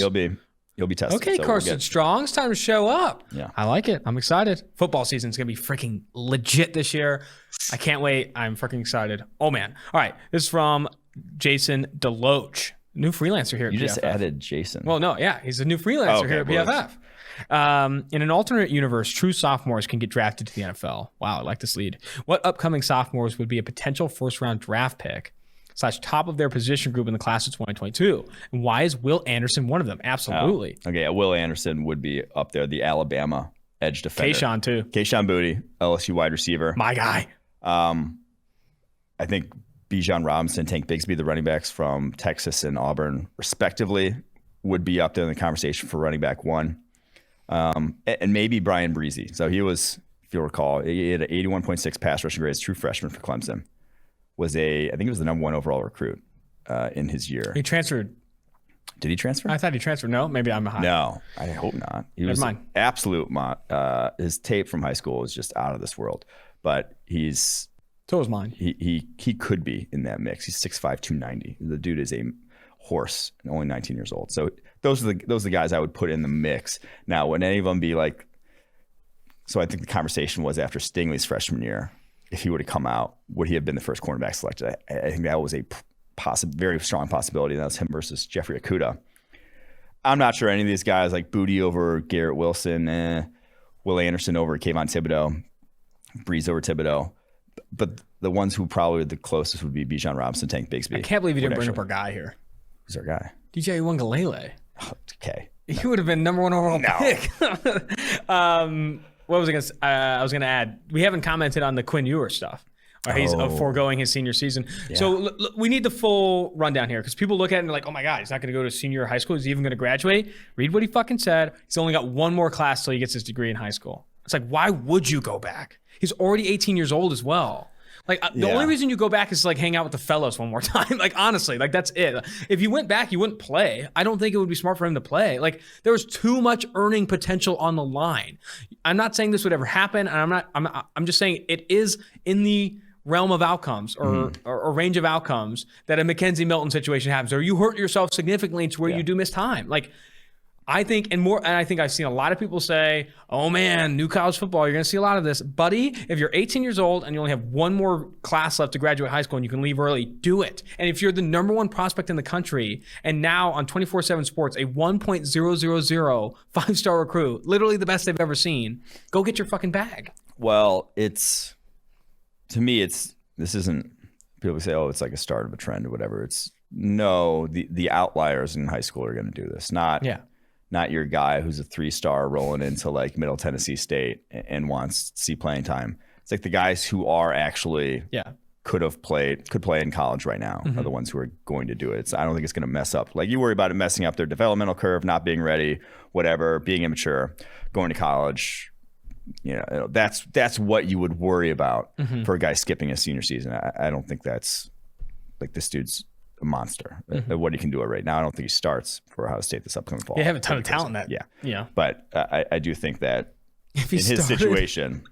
You'll be tested. Okay, so Carson Strong, it's time to show up. Yeah. I like it. I'm excited. Football season's going to be freaking legit this year. I can't wait. I'm freaking excited. Oh, man. All right. This is from Jason Deloach, new freelancer here at PFF. You just added Jason. Well, no, yeah. He's a new freelancer here at PFF. In an alternate universe, true sophomores can get drafted to the NFL. Wow, I like this lead. What upcoming sophomores would be a potential first-round draft pick / top of their position group in the class of 2022? And why is Will Anderson one of them? Absolutely. Okay, yeah, Will Anderson would be up there, the Alabama edge defender. Kayshawn, too. Kayshawn Boutte, LSU wide receiver. My guy. I think Bijan Robinson, Tank Bigsby, the running backs from Texas and Auburn, respectively, would be up there in the conversation for running back one. And maybe Brian Breezy. So he was, if you'll recall, he had an 81.6 pass rushing grade as true freshman for Clemson. I think he was the number 1 overall recruit in his year. He transferred. Did he transfer? I thought he transferred. No, maybe I'm high. No, I hope not. He was an absolute. His tape from high school is just out of this world. But so is mine. He could be in that mix. He's 6'5", 290. The dude is a horse and only 19 years old. So those are the guys I would put in the mix. Now, would any of them be like? So I think the conversation was after Stingley's freshman year. If he would have come out, would he have been the first cornerback selected? I think that was a very strong possibility. That was him versus Jeffrey Okudah. I'm not sure any of these guys like Boutte over Garrett Wilson, Will Anderson over Kayvon Thibodeau, Breeze over Thibodeau. But the ones who probably the closest would be Bijan Robinson, Tank Bigsby. I can't believe you didn't bring up our guy here. Who's our guy? DJ Uiagalelei. Oh, okay. He would have been number 1 overall pick. What was I was going to add? We haven't commented on the Quinn Ewers stuff. He's foregoing his senior season. Yeah. So we need the full rundown here because people look at it and they're like, oh my God, he's not going to go to senior high school. Is he even going to graduate? Read what he fucking said. He's only got 1 more class till he gets his degree in high school. It's like, why would you go back? He's already 18 years old as well. Like the only reason you go back is to like hang out with the fellows one more time. Like honestly, like that's it. If you went back, you wouldn't play. I don't think it would be smart for him to play. Like there was too much earning potential on the line. I'm not saying this would ever happen, and I'm just saying it is in the realm of outcomes or range of outcomes that a Mackenzie Milton situation happens, or you hurt yourself significantly to where you do miss time. Like I think, and I think I've seen a lot of people say, oh man, new college football, you're going to see a lot of this. Buddy, if you're 18 years old and you only have 1 more class left to graduate high school and you can leave early, do it. And if you're the number 1 prospect in the country and now on 24/7 Sports, a 1.000 5-star recruit, literally the best they've ever seen, go get your fucking bag. Well, to me, this isn't, people say, oh, it's like a start of a trend or whatever. The outliers in high school are going to do this, not your guy who's a 3-star rolling into like Middle Tennessee State and wants to see playing time. It's like the guys who are actually could play in college right now are the ones who are going to do it. I don't think it's going to mess up. Like you worry about it messing up their developmental curve, not being ready, whatever, being immature, going to college. That's what you would worry about for a guy skipping a senior season. I don't think that's like this dude's a monster. What he can do it right now. I don't think he starts for Ohio State this upcoming fall. They have a ton of talent in that. Yeah. But I do think that if in his situation,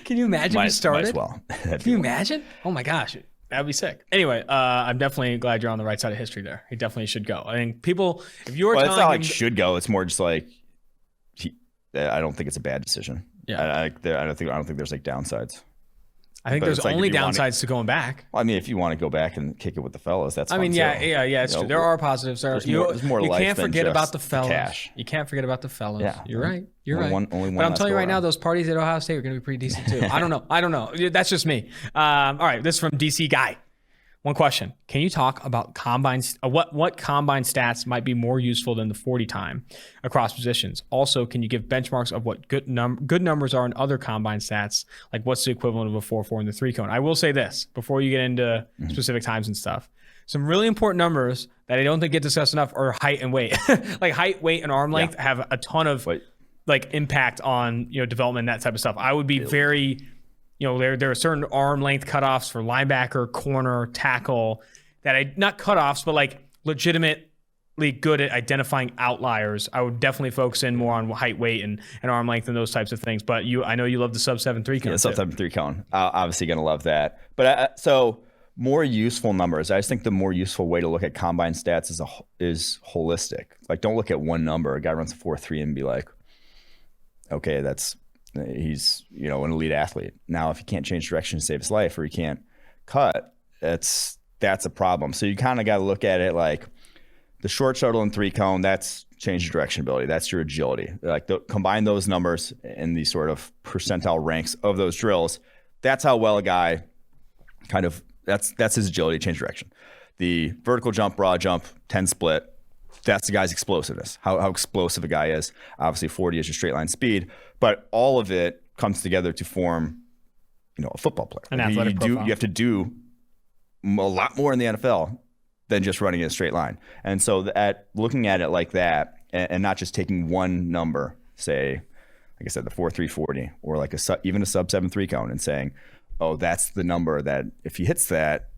can you imagine if he started? Might as well. Can you imagine? Oh my gosh. That'd be sick. Anyway, I'm definitely glad you're on the right side of history there. He definitely should go. I think people, if you're telling it's not like should go. It's more just like I don't think it's a bad decision. Yeah. I don't think there's like downsides. I think there's only downsides to going back. Well, I mean, if you want to go back and kick it with the fellas, that's fine. I mean, it's true. There are positives. There's more you life can't forget than about the fellas. Cash. You can't forget about the fellas. Yeah. You're right. You're right. Only one but I'm telling you right now, those parties at Ohio State are going to be pretty decent too. I don't know. That's just me. All right. This is from DC Guy. One question. Can you talk about combines? What combine stats might be more useful than the 40 time across positions? Also, can you give benchmarks of what good numbers are in other combine stats? Like what's the equivalent of a 4.4 in the 3 cone? I will say this before you get into specific times and stuff. Some really important numbers that I don't think get discussed enough are height and weight. Like height, weight, and arm length have a ton of like impact on development, that type of stuff. I would be very... there are certain arm length cutoffs for linebacker, corner, tackle that not cutoffs, but like legitimately good at identifying outliers. I would definitely focus in more on height, weight, and arm length and those types of things. But I know you love the sub 7.3 cone. Yeah, sub 7.3 cone. Obviously going to love that. But so more useful numbers. I just think the more useful way to look at combine stats is holistic. Like don't look at one number. A guy runs a 4.3 and be like, okay, he's an elite athlete. Now, if he can't change direction to save his life, or he can't cut, that's a problem. So you kind of got to look at it like the short shuttle and 3 cone. That's change of direction ability. That's your agility. Like combine those numbers in these sort of percentile ranks of those drills. That's how well a guy that's his agility, change direction. The vertical jump, broad jump, 10 split. That's the guy's explosiveness, how explosive a guy is. Obviously, 40 is your straight line speed, but all of it comes together to form, a football player. An athletic profile. You have to do a lot more in the NFL than just running in a straight line. And so looking at it like that, and not just taking one number, say, like I said, the 4.340, or like even a sub 7.3 cone, and saying, oh, that's the number that if he hits that,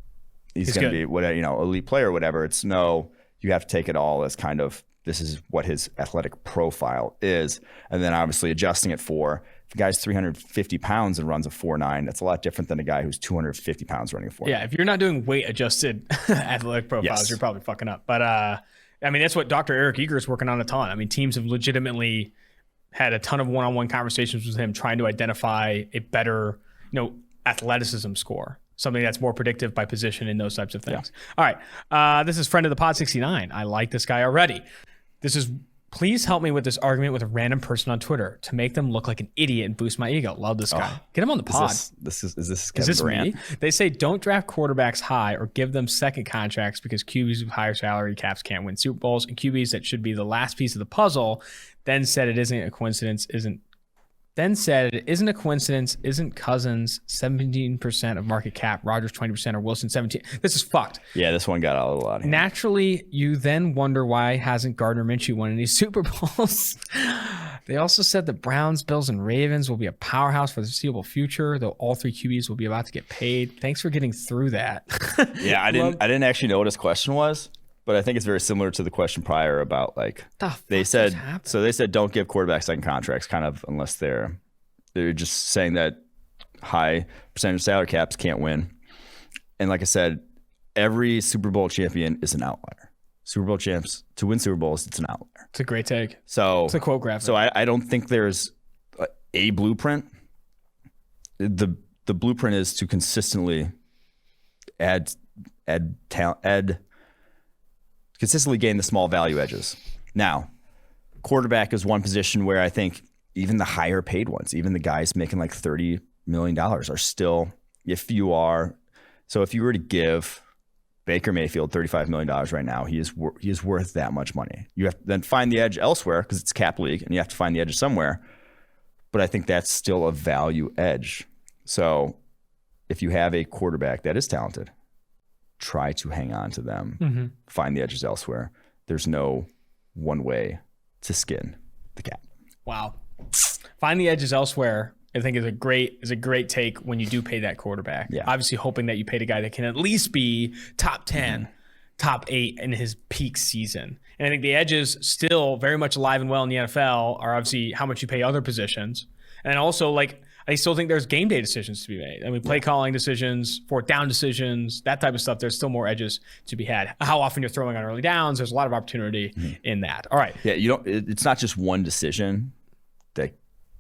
he's going to be whatever, elite player or whatever. It's no. You have to take it all as kind of, this is what his athletic profile is. And then obviously adjusting it for, if a guy's 350 pounds and runs a 4.9, that's a lot different than a guy who's 250 pounds running a 4.9. Yeah, if you're not doing weight adjusted athletic profiles, you're probably fucking up. But that's what Dr. Eric Eager is working on a ton. I mean, teams have legitimately had a ton of one-on-one conversations with him trying to identify a better, athleticism score. Something that's more predictive by position and those types of things. Yeah. All right. This is friend of the pod 69. I like this guy already. Please help me with this argument with a random person on Twitter to make them look like an idiot and boost my ego. Love this guy. Get him on the pod. Is this Kevin Durant? Me? They say don't draft quarterbacks high or give them second contracts because QBs with higher salary caps can't win Super Bowls, and QBs that should be the last piece of the puzzle then said it isn't a coincidence, isn't Cousins 17% of market cap, Rodgers 20%, or Wilson 17%. This is fucked. Yeah, this one got a lot. Naturally, you then wonder why hasn't Gardner Minshew won any Super Bowls? They also said the Browns, Bills, and Ravens will be a powerhouse for the foreseeable future, though all 3 QBs will be about to get paid. Thanks for getting through that. Yeah, I didn't actually know what his question was. But I think it's very similar to the question prior about they said don't give quarterbacks second contracts, kind of, unless they're just saying that high percentage salary caps can't win. And like I said, every Super Bowl champion is an outlier. Super Bowl champs, to win Super Bowls, it's an outlier. It's a great take. So it's a quote graphic. So I don't think there's a blueprint. The blueprint is to consistently consistently gain the small value edges. Now, quarterback is one position where I think even the higher paid ones, even the guys making like $30 million are still, if you were to give Baker Mayfield $35 million right now, he is worth that much money. You have to then find the edge elsewhere because it's cap league and you have to find the edge somewhere. But I think that's still a value edge. So if you have a quarterback that is talented, try to hang on to them, find the edges elsewhere. There's no one way to skin the cat. Wow. Find the edges elsewhere, I think is a great take when you do pay that quarterback. Yeah. Obviously hoping that you paid a guy that can at least be top 10, top 8 in his peak season. And I think the edges still very much alive and well in the NFL are obviously how much you pay other positions. And also I still think there's game day decisions to be made. I mean, play calling decisions, fourth down decisions, that type of stuff. There's still more edges to be had. How often you're throwing on early downs, there's a lot of opportunity in that. All right. Yeah, it's not just one decision that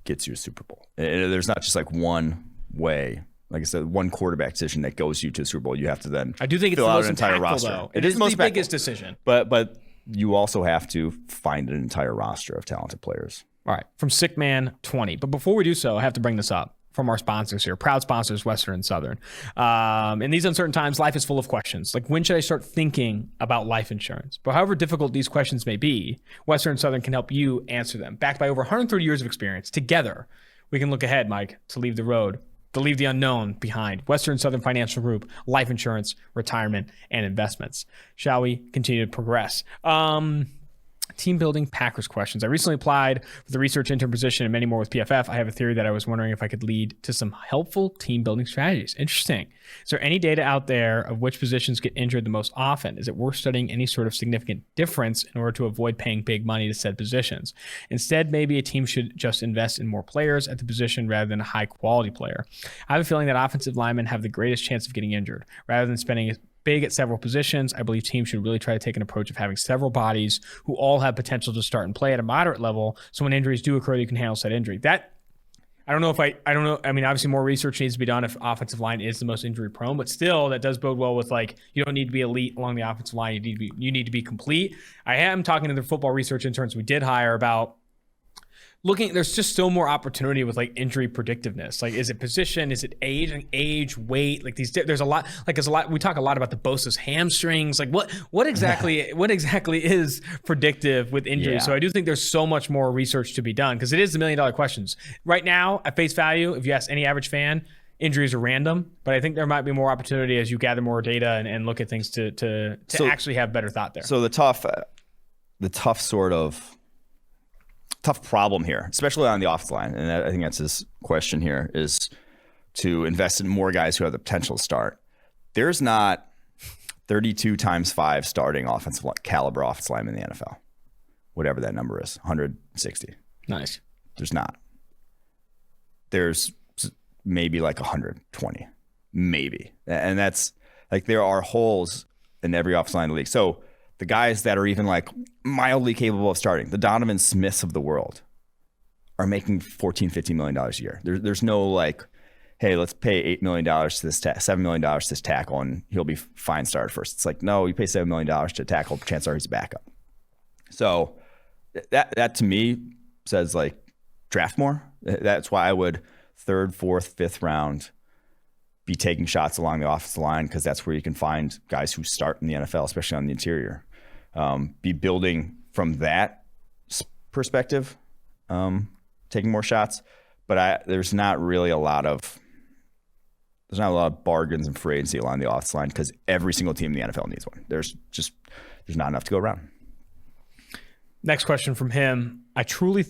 gets you a Super Bowl. There's not just like one way. Like I said, one quarterback decision that goes you to a Super Bowl. You have to then I do think it's the most impactful, though. It is the biggest decision. But you also have to find an entire roster of talented players. All right, from Sickman 20. But before we do so, I have to bring this up. from our sponsors here. Proud sponsors, Western and Southern. In these uncertain times, life is full of questions. Like, when should I start thinking about life insurance? But however difficult these questions may be, Western and Southern can help you answer them. Backed by over 130 years of experience, together, we can look ahead, Mike, to leave the unknown behind. Western and Southern Financial Group, life insurance, retirement, and investments. Shall we continue to progress? Team building Packers questions. I recently applied for the research intern position and many more with PFF. I have a theory that I was wondering if I could lead to some helpful team building strategies. Interesting. Is there any data out there of which positions get injured the most often? Is it worth studying any sort of significant difference in order to avoid paying big money to said positions? Instead, maybe a team should just invest in more players at the position rather than a high quality player. I have a feeling that offensive linemen have the greatest chance of getting injured. Rather than spending big at several positions, I believe teams should really try to take an approach of having several bodies who all have potential to start and play at a moderate level, so when injuries do occur, you can handle said injury. I don't know. I mean, obviously more research needs to be done if offensive line is the most injury prone, but still that does bode well with, like, you don't need to be elite along the offensive line. You need to be complete. I am talking to the football research interns we did hire about there's just still more opportunity with, like, injury predictiveness. Like, is it position? Is it age, weight? Like, there's a lot. We talk a lot about the Bosa's hamstrings. Like, what exactly is predictive with injury? Yeah. So I do think there's so much more research to be done, because it is the $1 million questions. Right now, at face value, if you ask any average fan, injuries are random, but I think there might be more opportunity as you gather more data and look at things to actually have better thought there. So the tough problem here, especially on the offensive line, and I think that's his question here, is to invest in more guys who have the potential to start. There's not 32 times 5 starting caliber offensive linemen in the NFL, whatever that number is, 160. Nice. There's not. There's maybe like 120, maybe, and that's like, there are holes in every offensive line in the league. So the guys that are even like mildly capable of starting, the Donovan Smiths of the world, are making $14-15 million a year. There's no like, hey, let's pay $8 million to this $7 million to this tackle and he'll be fine started first. It's like, no, you pay $7 million to tackle, chances are he's a backup. So that to me says, like, draft more. That's why I would 3rd, 4th, 5th round be taking shots along the offensive line, because that's where you can find guys who start in the NFL, especially on the interior. Be building from that perspective, taking more shots. But there's not a lot of bargains and free agency along the offensive line, because every single team in the NFL needs one. There's not enough to go around. Next question from him. I truly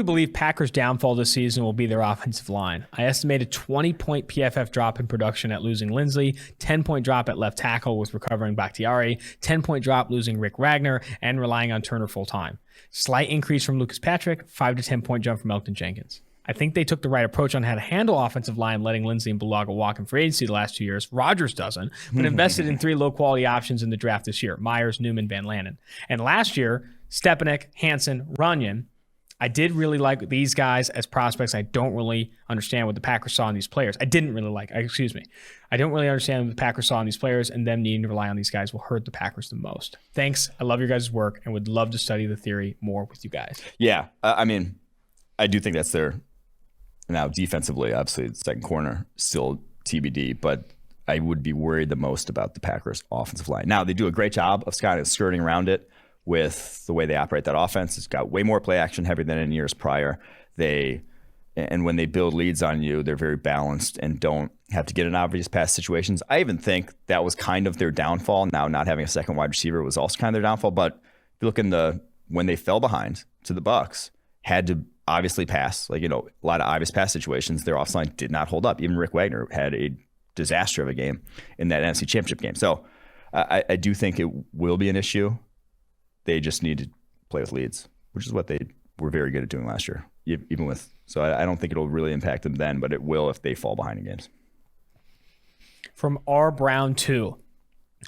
believe Packers' downfall this season will be their offensive line. I estimated 20-point PFF drop in production at losing Lindsey, 10-point drop at left tackle with recovering Bakhtiari, 10-point drop losing Rick Wagner, and relying on Turner full-time. Slight increase from Lucas Patrick, 5 to 10-point jump from Elton Jenkins. I think they took the right approach on how to handle offensive line, letting Lindsey and Bulaga walk in free agency the last 2 years. Rodgers doesn't, but invested in 3 low-quality options in the draft this year: Myers, Newman, Van Lanen. And last year, Stepanek, Hansen, Runyon. I did really like these guys as prospects. I don't really understand what the Packers saw in these players. I don't really understand what the Packers saw in these players, and them needing to rely on these guys will hurt the Packers the most. Thanks. I love your guys' work and would love to study the theory more with you guys. Yeah. I mean, I do think that's their, now defensively, obviously the second corner still TBD, but I would be worried the most about the Packers offensive line. Now, they do a great job of kind of skirting around it with the way they operate that offense. It's got way more play action heavy than in years prior. And when they build leads on you, they're very balanced and don't have to get in obvious pass situations. I even think that was kind of their downfall. Now, not having a second wide receiver was also kind of their downfall. But if you look when they fell behind to the Bucs, had to obviously pass, a lot of obvious pass situations, their offensive line did not hold up. Even Rick Wagner had a disaster of a game in that NFC Championship game. So I do think it will be an issue. They just need to play with leads, which is what they were very good at doing last year, even with. So I don't think it'll really impact them then, but it will if they fall behind in games. From R. Brown 2,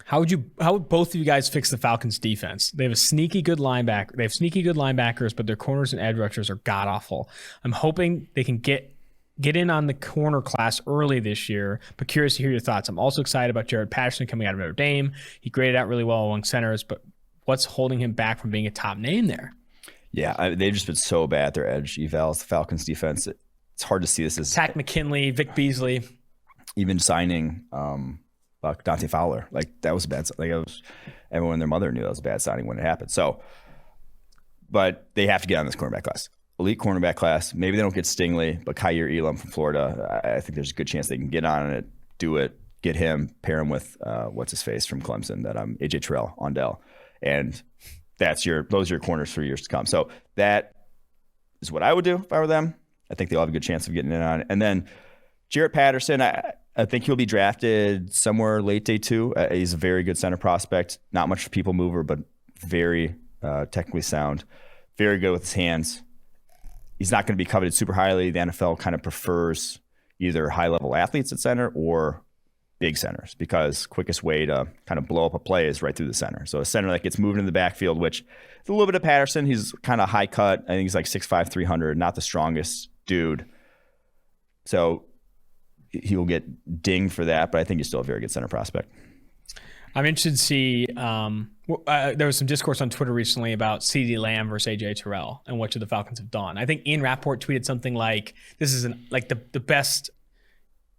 how would both of you guys fix the Falcons' defense? They have sneaky good linebackers, but their corners and edge rushers are god awful. I'm hoping they can get in on the corner class early this year, but curious to hear your thoughts. I'm also excited about Jared Patterson coming out of Notre Dame. He graded out really well among centers, but what's holding him back from being a top name there? Yeah, they've just been so bad at their edge evals. The Falcons defense, it's hard to see this as Tack McKinley, Vic Beasley. Even signing Dante Fowler. Like, that was a bad, everyone and their mother knew that was a bad signing when it happened. So, but they have to get on this cornerback class. Elite cornerback class. Maybe they don't get Stingley, but Kyer Elam from Florida, I think there's a good chance they can get on it, do it, get him, pair him with what's his face from Clemson, that AJ Terrell, Ondell, and those are your corners for years to come. So that is what I would do if I were them. I think they'll have a good chance of getting in on it. And then Jarrett Patterson, I think he'll be drafted somewhere late day 2. He's a very good center prospect. Not much of a people mover, but very technically sound. Very good with his hands. He's not going to be coveted super highly. The NFL kind of prefers either high-level athletes at center or big centers, because quickest way to kind of blow up a play is right through the center. So a center that gets moved in the backfield, which is a little bit of Patterson. He's kind of high cut. I think he's like 6'5", 300, not the strongest dude. So he will get dinged for that, but I think he's still a very good center prospect. I'm interested to see. There was some discourse on Twitter recently about CeeDee Lamb versus AJ Terrell and what should the Falcons have done. I think Ian Rappaport tweeted something like, "This is the best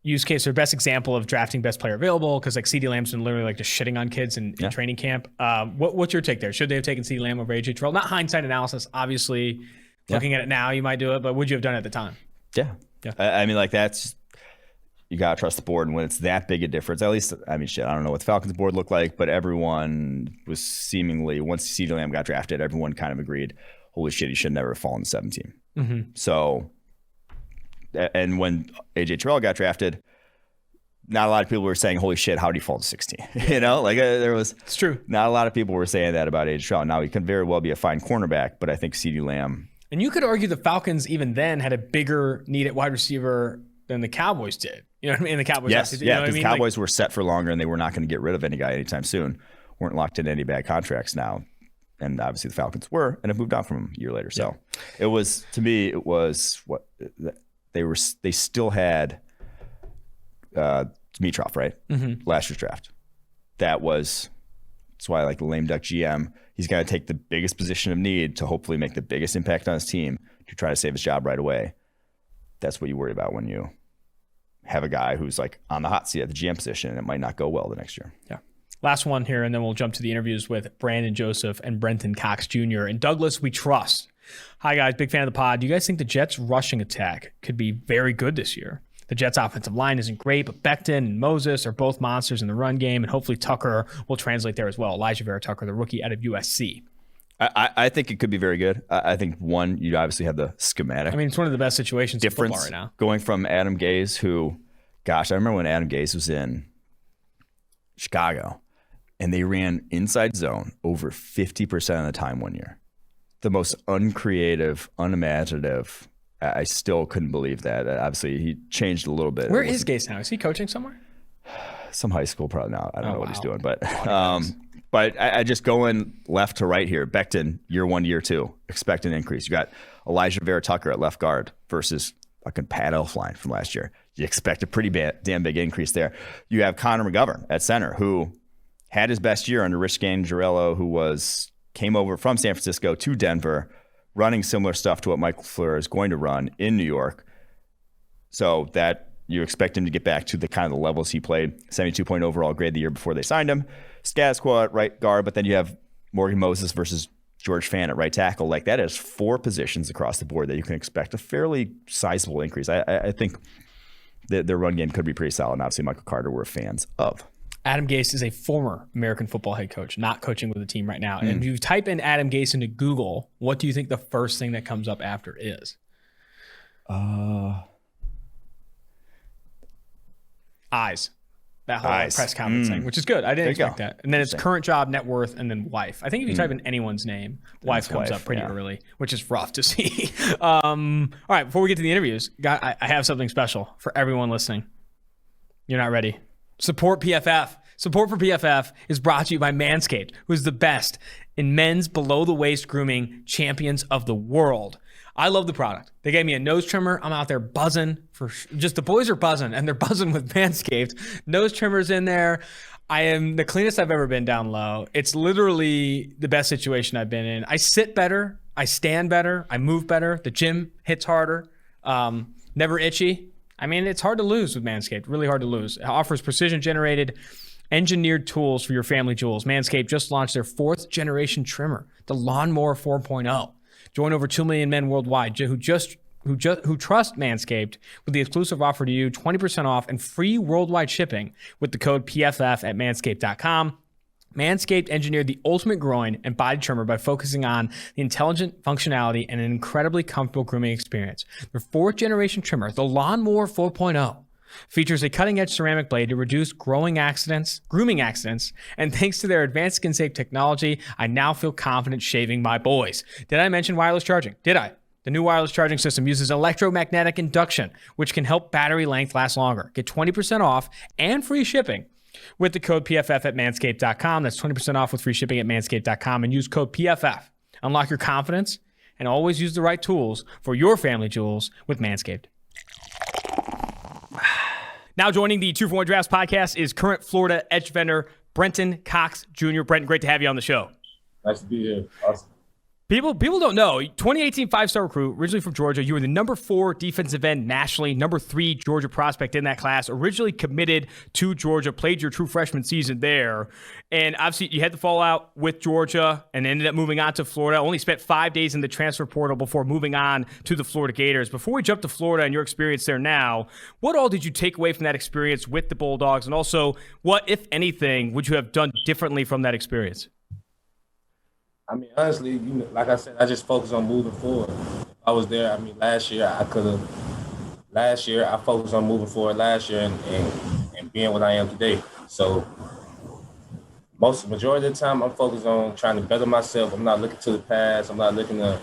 use case or best example of drafting best player available," because like CeeDee Lamb's been literally like just shitting on kids in training camp. What's your take there? Should they have taken CeeDee Lamb over AJ Terrell? Not hindsight analysis, obviously. Looking at it now, you might do it, but would you have done it at the time? Yeah. I mean, like, that's. You got to trust the board. And when it's that big a difference, at least, I mean, I don't know what the Falcons board looked like, but everyone was seemingly, once CeeDee Lamb got drafted, everyone kind of agreed, holy shit, he should never have fallen to 17. Mm-hmm. So, and when AJ Terrell got drafted, not a lot of people were saying, holy shit, how did he fall to 16? You know, like it's true. Not a lot of people were saying that about AJ Terrell. Now, he can very well be a fine cornerback, but I think CeeDee Lamb. And you could argue the Falcons even then had a bigger need at wide receiver than the Cowboys did. You know what I mean? The Cowboys. Yes, because the Cowboys were set for longer, and they were not going to get rid of any guy anytime soon. Weren't locked into any bad contracts now, and obviously the Falcons were, and have moved on from them a year later. So it was, to me, it was what they still had Dimitrov, right? Mm-hmm. Last year's draft. That's why I like the lame duck GM. He's got to take the biggest position of need to hopefully make the biggest impact on his team to try to save his job right away. That's what you worry about when you have a guy who's like on the hot seat at the GM position, and it might not go well the next year. Yeah. Last one here, and then we'll jump to the interviews with Brandon Joseph and Brenton Cox Jr. And Douglas, we trust. Hi, guys. Big fan of the pod. Do you guys think the Jets' rushing attack could be very good this year? The Jets' offensive line isn't great, but Becton and Moses are both monsters in the run game, and hopefully Tucker will translate there as well. Elijah Vera Tucker, the rookie out of USC. I think it could be very good. I think, one, you obviously have the schematic. I mean, it's one of the best situations in football right now. Going from Adam Gase, who, gosh, I remember when Adam Gase was in Chicago, and they ran inside zone over 50% of the time one year. The most uncreative, unimaginative. I still couldn't believe that. Obviously, he changed a little bit. Where is Gase now? Is he coaching somewhere? Some high school, probably not. I don't know what he's doing, but I just going left to right here. Becton, year 1, year 2, expect an increase. You got Elijah Vera Tucker at left guard versus fucking Pat Elflein from last year. You expect a pretty damn big increase there. You have Connor McGovern at center, who had his best year under Rich Ganjarello, who came over from San Francisco to Denver, running similar stuff to what Michael Fleur is going to run in New York. So that you expect him to get back to the kind of the levels he played, 72-point overall grade the year before they signed him. Skazqua at right guard, but then you have Morgan Moses versus George Fant at right tackle. Like, that is 4 positions across the board that you can expect a fairly sizable increase. I think their run game could be pretty solid. And obviously, Michael Carter we're fans of. Adam Gase is a former American football head coach, not coaching with the team right now. And if you type in Adam Gase into Google, what do you think the first thing that comes up after is? Eyes. That whole press conference thing, which is good. I didn't expect that. And then it's current job, net worth, and then wife. I think if you type in anyone's name, wife comes up pretty early, which is rough to see. All right, before we get to the interviews, I have something special for everyone listening. You're not ready. Support PFF. Support for PFF is brought to you by Manscaped, who is the best in men's below-the-waist grooming champions of the world. I love the product. They gave me a nose trimmer. I'm out there buzzing the boys are buzzing, and they're buzzing with Manscaped. Nose trimmers in there. I am the cleanest I've ever been down low. It's literally the best situation I've been in. I sit better. I stand better. I move better. The gym hits harder. Never itchy? I mean, it's hard to lose with Manscaped. Really hard to lose. It offers precision-generated, engineered tools for your family jewels. Manscaped just launched their 4th generation trimmer, the Lawnmower 4.0. Join over 2 million men worldwide who trust Manscaped with the exclusive offer to you, 20% off and free worldwide shipping with the code PFF at manscaped.com. Manscaped engineered the ultimate groin and body trimmer by focusing on the intelligent functionality and an incredibly comfortable grooming experience. Their 4th generation trimmer, the Lawnmower 4.0, features a cutting-edge ceramic blade to reduce grooming accidents, and thanks to their advanced skin-safe technology, I now feel confident shaving my boys. Did I mention wireless charging? Did I? The new wireless charging system uses electromagnetic induction, which can help battery length last longer. Get 20% off and free shipping with the code PFF at manscaped.com. That's 20% off with free shipping at manscaped.com, and use code PFF. Unlock your confidence and always use the right tools for your family jewels with Manscaped. Now joining the 2 for 1 Drafts podcast is current Florida edge defender Brenton Cox Jr. Brenton, great to have you on the show. Nice to be here. Awesome. People don't know, 2018 5-star recruit, originally from Georgia. You were the number 4 defensive end nationally, number 3 Georgia prospect in that class, originally committed to Georgia, played your true freshman season there. And obviously you had the fallout with Georgia and ended up moving on to Florida. Only spent 5 days in the transfer portal before moving on to the Florida Gators. Before we jump to Florida and your experience there now, what all did you take away from that experience with the Bulldogs? And also, what, if anything, would you have done differently from that experience? I mean, honestly, like I said, I just focus on moving forward. If I was there, I mean, last year I focused on moving forward last year and being what I am today. So majority of the time I'm focused on trying to better myself. I'm not looking to the past. I'm not looking to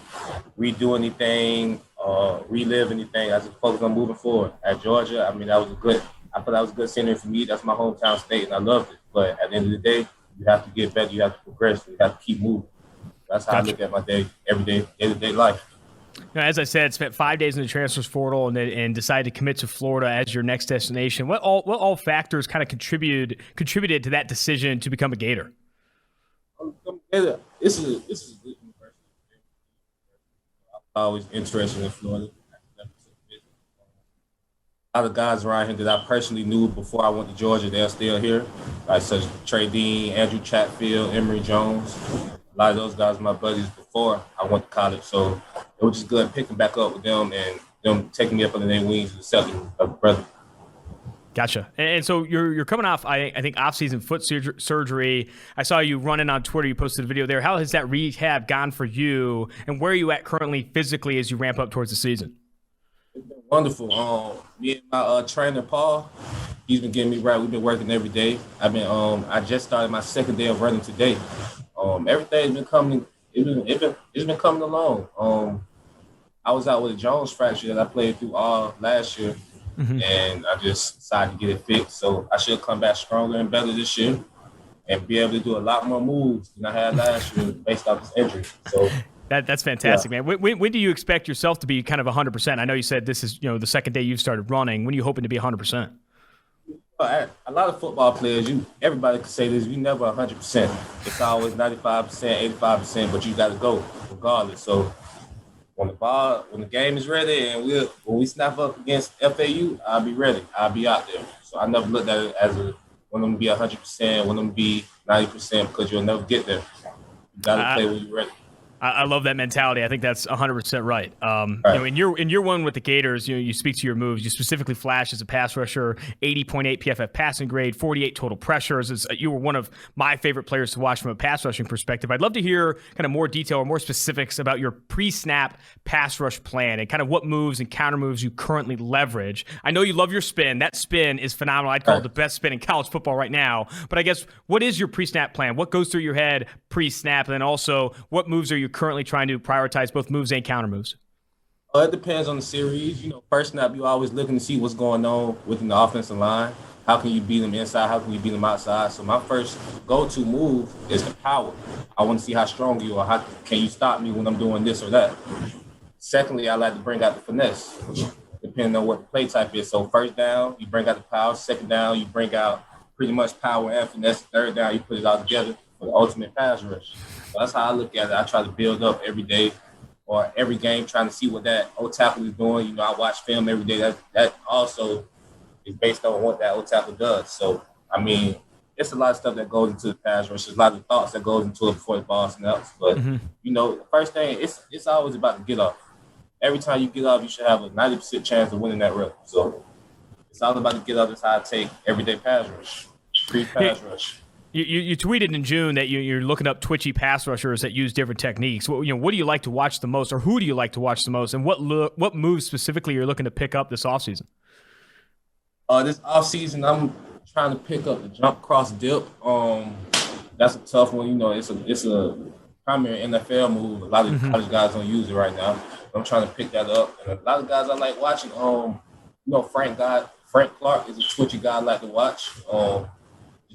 redo anything or relive anything. I just focus on moving forward. At Georgia, I mean, I thought that was a good scenery for me. That's my hometown state, and I loved it. But at the end of the day, you have to get better. You have to progress. You have to keep moving. That's how I look at my day-to-day life. Now, as I said, spent 5 days in the transfers portal and decided to commit to Florida as your next destination. What all factors kind of contributed to that decision to become a Gator? This is a good person. I'm always interested in Florida. A lot of guys around here that I personally knew before I went to Georgia, they're still here, like such Trey Dean, Andrew Chatfield, Emory Jones. A lot of those guys were my buddies before I went to college, so it was just good picking back up with them and them taking me up under their wings and accepting of a brother. Gotcha. And so you're coming off, I think, off-season foot surgery. I saw you running on Twitter. You posted a video there. How has that rehab gone for you, and where are you at currently physically as you ramp up towards the season? It's been wonderful. Me and my trainer, Paul, he's been getting me right. We've been working every day. I just started my 2nd day of running today. Everything's been coming. It's been coming along. I was out with a Jones fracture that I played through all last year, and I just decided to get it fixed. So I should come back stronger and better this year, and be able to do a lot more moves than I had last year based off this injury. So that's fantastic, man. When do you expect yourself to be kind of 100%? I know you said this is the 2nd day you've started running. When are you hoping to be 100%? A lot of football players, everybody could say this, you never 100%. It's always 95%, 85%, but you got to go regardless. So when the game is ready and when we snap up against FAU, I'll be ready. I'll be out there. So I never looked at it as when I'm going to be 100%, when I'm going to be 90%, because you'll never get there. You got to play when you're ready. I love that mentality. I think that's 100% right. Right. In year one with the Gators, you speak to your moves. You specifically flashed as a pass rusher, 80.8 PFF passing grade, 48 total pressures. You were one of my favorite players to watch from a pass rushing perspective. I'd love to hear kind of more detail or more specifics about your pre-snap pass rush plan and kind of what moves and counter moves you currently leverage. I know you love your spin. That spin is phenomenal. I'd call it the best spin in college football right now. But I guess, what is your pre-snap plan? What goes through your head pre-snap? And then also, what moves are you currently trying to prioritize, both moves and counter moves? It depends on the series. First snap, you're always looking to see what's going on within the offensive line. How can you beat them inside? How can you beat them outside? So my first go-to move is the power. I want to see how strong you are. How can you stop me when I'm doing this or that? Secondly, I like to bring out the finesse, depending on what the play type is. So first down, you bring out the power. Second down, you bring out pretty much power and finesse. Third down, you put it all together for the ultimate pass rush. So that's how I look at it. I try to build up every day or every game trying to see what that old tackle is doing. You know, I watch film every day. That also is based on what that old tackle does. So, I mean, it's a lot of stuff that goes into the pass rush. There's a lot of thoughts that goes into it before the ball snaps. But, you know, the first thing, it's always about the get off. Every time you get off, you should have a 90% chance of winning that rep. So it's all about the get off. That's how I take everyday pass rush, pre-pass rush. You tweeted in June that you're looking up twitchy pass rushers that use different techniques. What do you like to watch the most, or who do you like to watch the most, and what moves specifically you're looking to pick up this offseason? This offseason, I'm trying to pick up the jump cross dip. That's a tough one. You know, it's a primary NFL move. A lot of college guys don't use it right now. I'm trying to pick that up. And a lot of guys I like watching. You know, Frank Clark is a twitchy guy I like to watch.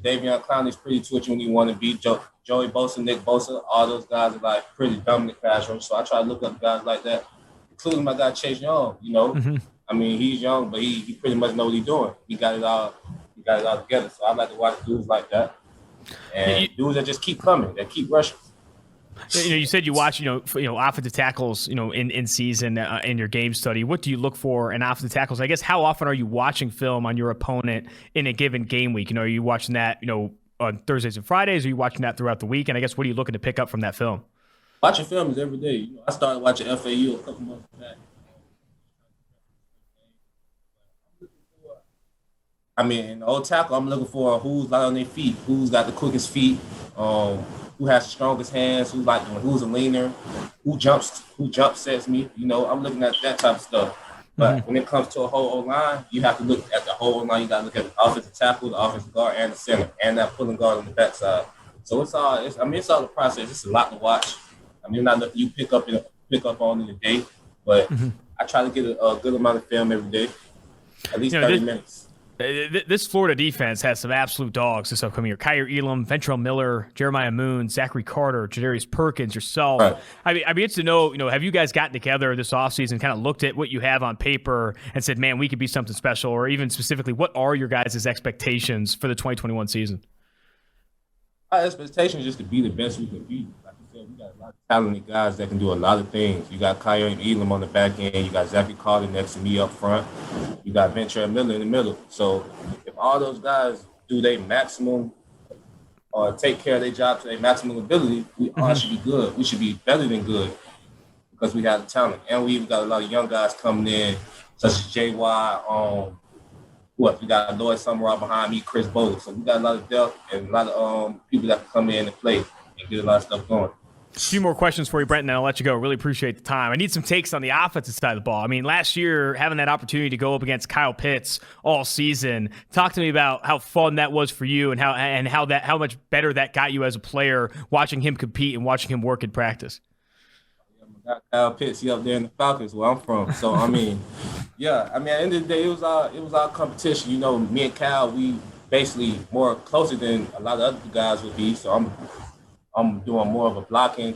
Davion Clowney is pretty twitchy when you want to beat Joey Bosa, Nick Bosa. All those guys are like pretty dominant pass rush. So I try to look up guys like that, including my guy Chase Young. You know, I mean, he's young, but he pretty much know what he's doing. He got it all together. So I like to watch dudes like that, and dudes that just keep coming, that keep rushing. You know, you said you watch, offensive tackles, in season in your game study. What do you look for in offensive tackles? I guess how often are you watching film on your opponent in a given game week? You know, are you watching that, on Thursdays and Fridays? Are you watching that throughout the week? And I guess what are you looking to pick up from that film? Watching film is every day. You know, I started watching FAU a couple months back. I mean, in the old tackle, I'm looking for who's light on their feet, who's got the quickest feet, who has the strongest hands, who's a leaner, who jump sets me. You know, I'm looking at that type of stuff. But when it comes to a whole O-line, you have to look at the whole O-line. You got to look at the offensive tackle, the offensive guard, and the center, and that pulling guard on the backside. So it's all the process. It's a lot to watch. I mean, not nothing you pick up on in a day, but I try to get a good amount of film every day, at least 30 minutes. This Florida defense has some absolute dogs this upcoming year. Kyer Elam, Ventrell Miller, Jeremiah Moon, Zachary Carter, Jadarius Perkins, yourself. Right. I'd be interested to know, have you guys gotten together this offseason, kind of looked at what you have on paper and said, man, we could be something special, or even specifically, what are your guys' expectations for the 2021 season? Our expectation is just to be the best we can be. Like you said, we got a lot of talented guys that can do a lot of things. You got Kyer Elam on the back end. You got Zachary Carter next to me up front. You got Ventrell Miller in the middle. So if all those guys do their maximum or take care of their job to their maximum ability, we all should be good. We should be better than good because we got the talent. And we even got a lot of young guys coming in, such as JY. We got Lloyd Summerall behind me, Chris Bowles. So we got a lot of depth and a lot of people that can come in and play and get a lot of stuff going. A few more questions for you, Brenton, and I'll let you go. Really appreciate the time. I need some takes on the offensive side of the ball. I mean, last year, having that opportunity to go up against Kyle Pitts all season, talk to me about how fun that was for you and how much better that got you as a player, watching him compete and watching him work in practice. Kyle Pitts, he up there in the Falcons, where I'm from. So, I mean, at the end of the day, it was our competition. You know, me and Kyle, we basically more closer than a lot of other guys would be. So I'm doing more of a blocking,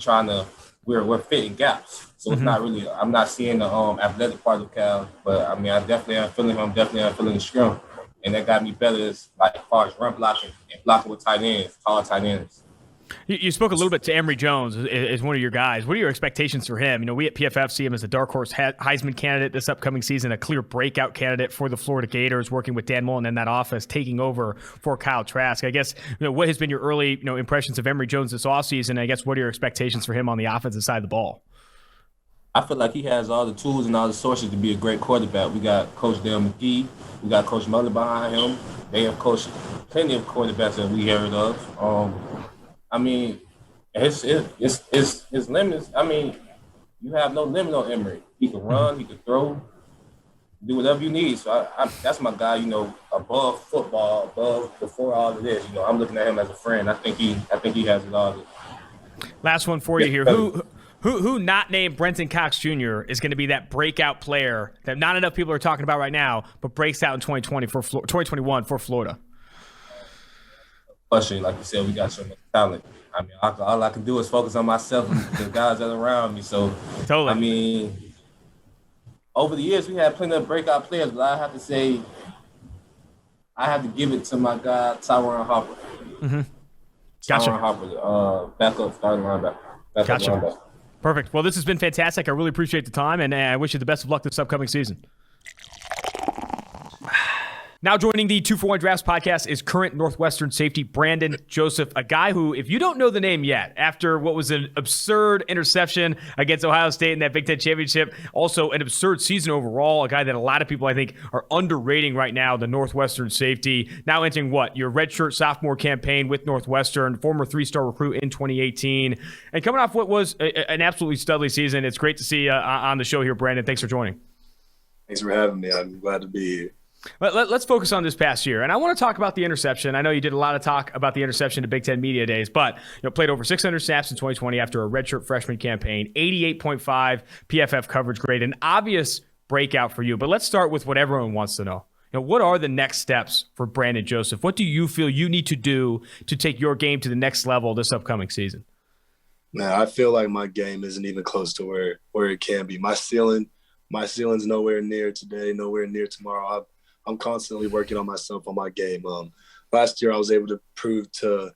we're fitting gaps. So it's not really, I'm not seeing the athletic part of Cal, but I mean, I definitely am feeling him, definitely am feeling the scrum. And that got me better as far as run blocking and blocking with tight ends, tall tight ends. You spoke a little bit to Emory Jones as one of your guys. What are your expectations for him? You know, we at PFF see him as a dark horse Heisman candidate this upcoming season, a clear breakout candidate for the Florida Gators, working with Dan Mullen in that office, taking over for Kyle Trask. I guess, what has been your early, impressions of Emory Jones this offseason? I guess, what are your expectations for him on the offensive side of the ball? I feel like he has all the tools and all the sources to be a great quarterback. We got Coach Dale McGee. We got Coach Muller behind him. They have coached plenty of quarterbacks that we heard of. I mean, his limits. I mean, you have no limit on Emory. He can run, he can throw, do whatever you need. So that's my guy. Above football, before all of this. I'm looking at him as a friend. I think he has it all. Last one for you here. Who not named Brenton Cox Jr. is going to be that breakout player that not enough people are talking about right now, but breaks out in 2021 for Florida? Especially, like you said, we got so much talent. I mean, all I can do is focus on myself and the guys that are around me. So, totally. I mean, over the years, we had plenty of breakout players, but I have to say, I have to give it to my guy, Tyron Harper. Gotcha. Tyron Harper, backup starting linebacker. Gotcha. Perfect. Well, this has been fantastic. I really appreciate the time, and I wish you the best of luck this upcoming season. Now joining the 2-for-1 Drafts podcast is current Northwestern safety Brenton Joseph, a guy who, if you don't know the name yet, after what was an absurd interception against Ohio State in that Big Ten championship, also an absurd season overall, a guy that a lot of people, I think, are underrating right now, the Northwestern safety. Now entering your redshirt sophomore campaign with Northwestern, former 3-star recruit in 2018, and coming off what was an absolutely studly season. It's great to see you on the show here, Brenton. Thanks for joining. Thanks for having me. I'm glad to be here. Let's focus on this past year, and I want to talk about the interception. I know you did a lot of talk about the interception at Big Ten Media Days, but played over 600 snaps in 2020 after a redshirt freshman campaign, 88.5 PFF coverage grade, an obvious breakout for you. But let's start with what everyone wants to know. What are the next steps for Brenton Joseph? What do you feel you need to do to take your game to the next level this upcoming season? Man, I feel like my game isn't even close to where it can be. My ceiling's nowhere near today, nowhere near tomorrow. I'm constantly working on myself, on my game. Last year, I was able to prove to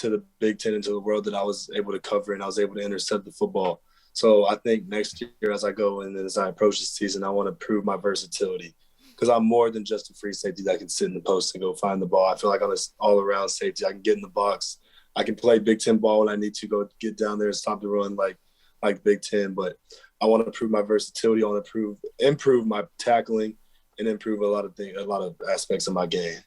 the Big Ten and to the world that I was able to cover and I was able to intercept the football. So I think next year, as I go and as I approach the season, I want to prove my versatility because I'm more than just a free safety that can sit in the post and go find the ball. I feel like I'm an all-around safety. I can get in the box. I can play Big Ten ball when I need to go get down there and stop the run like Big Ten. But I want to prove my versatility. I want to improve my tackling and improve a lot of aspects of my game.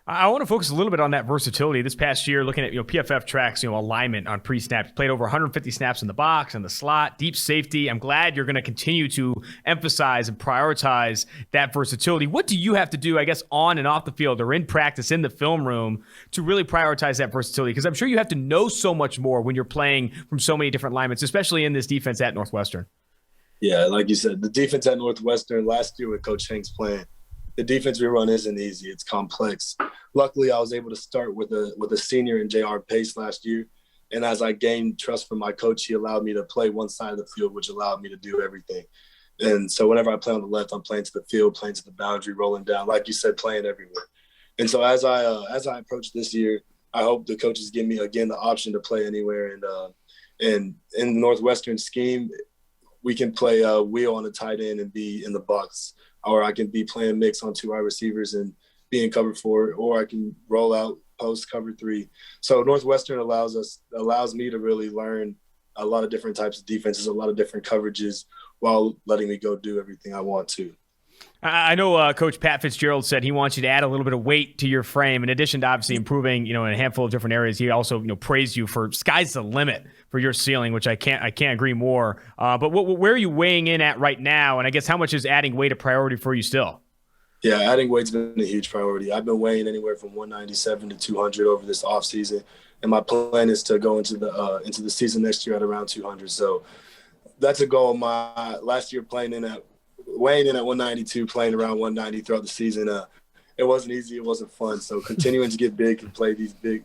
I want to focus a little bit on that versatility. This past year, looking at PFF tracks, alignment on pre-snaps. Played over 150 snaps in the box and the slot, deep safety. I'm glad you're going to continue to emphasize and prioritize that versatility. What do you have to do, I guess, on and off the field or in practice in the film room to really prioritize that versatility? Because I'm sure you have to know so much more when you're playing from so many different alignments, especially in this defense at Northwestern. Yeah, like you said, the defense at Northwestern last year with Coach Hank's playing, the defense we run isn't easy. It's complex. Luckily, I was able to start with a senior in J.R. Pace last year. And as I gained trust from my coach, he allowed me to play one side of the field, which allowed me to do everything. And so whenever I play on the left, I'm playing to the field, playing to the boundary, rolling down, like you said, playing everywhere. And so as I approach this year, I hope the coaches give me, again, the option to play anywhere. And in the Northwestern scheme, we can play a wheel on a tight end and be in the box, or I can be playing mix on 2 wide receivers and be in cover 4, or I can roll out post cover 3. So Northwestern allows me to really learn a lot of different types of defenses, a lot of different coverages while letting me go do everything I want to. I know Coach Pat Fitzgerald said he wants you to add a little bit of weight to your frame. In addition to obviously improving, in a handful of different areas, he also, praised you for sky's the limit for your ceiling, which I can't agree more. But where are you weighing in at right now? And I guess how much is adding weight a priority for you still? Yeah, adding weight's been a huge priority. I've been weighing anywhere from 197 to 200 over this off season, and my plan is to go into the season next year at around 200. So that's a goal of mine. Last year weighing in at 192, playing around 190 throughout the season. It wasn't easy. It wasn't fun. So continuing to get big and play Big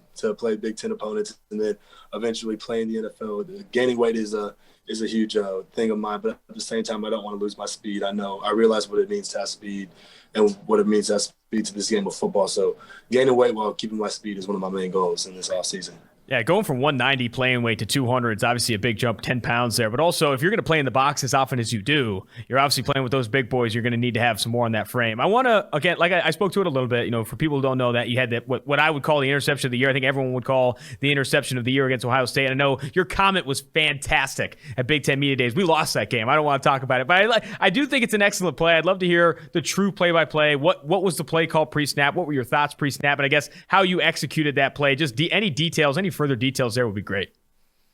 Ten opponents, and then eventually playing the NFL. Gaining weight is a huge thing of mine. But at the same time, I don't want to lose my speed. I realize what it means to have speed and what it means to have speed to this game of football. So gaining weight while keeping my speed is one of my main goals in this offseason. Yeah, going from 190 playing weight to 200 is obviously a big jump, 10 pounds there. But also, if you're going to play in the box as often as you do, you're obviously playing with those big boys. You're going to need to have some more on that frame. I want to, again, like I spoke to it a little bit, for people who don't know that you had that what I would call the interception of the year. I think everyone would call the interception of the year against Ohio State. I know your comment was fantastic at Big Ten Media Days. We lost that game. I don't want to talk about it. But I do think it's an excellent play. I'd love to hear the true play-by-play. What was the play called pre-snap? What were your thoughts pre-snap? And I guess how you executed that play. Just any details, any further details there would be great.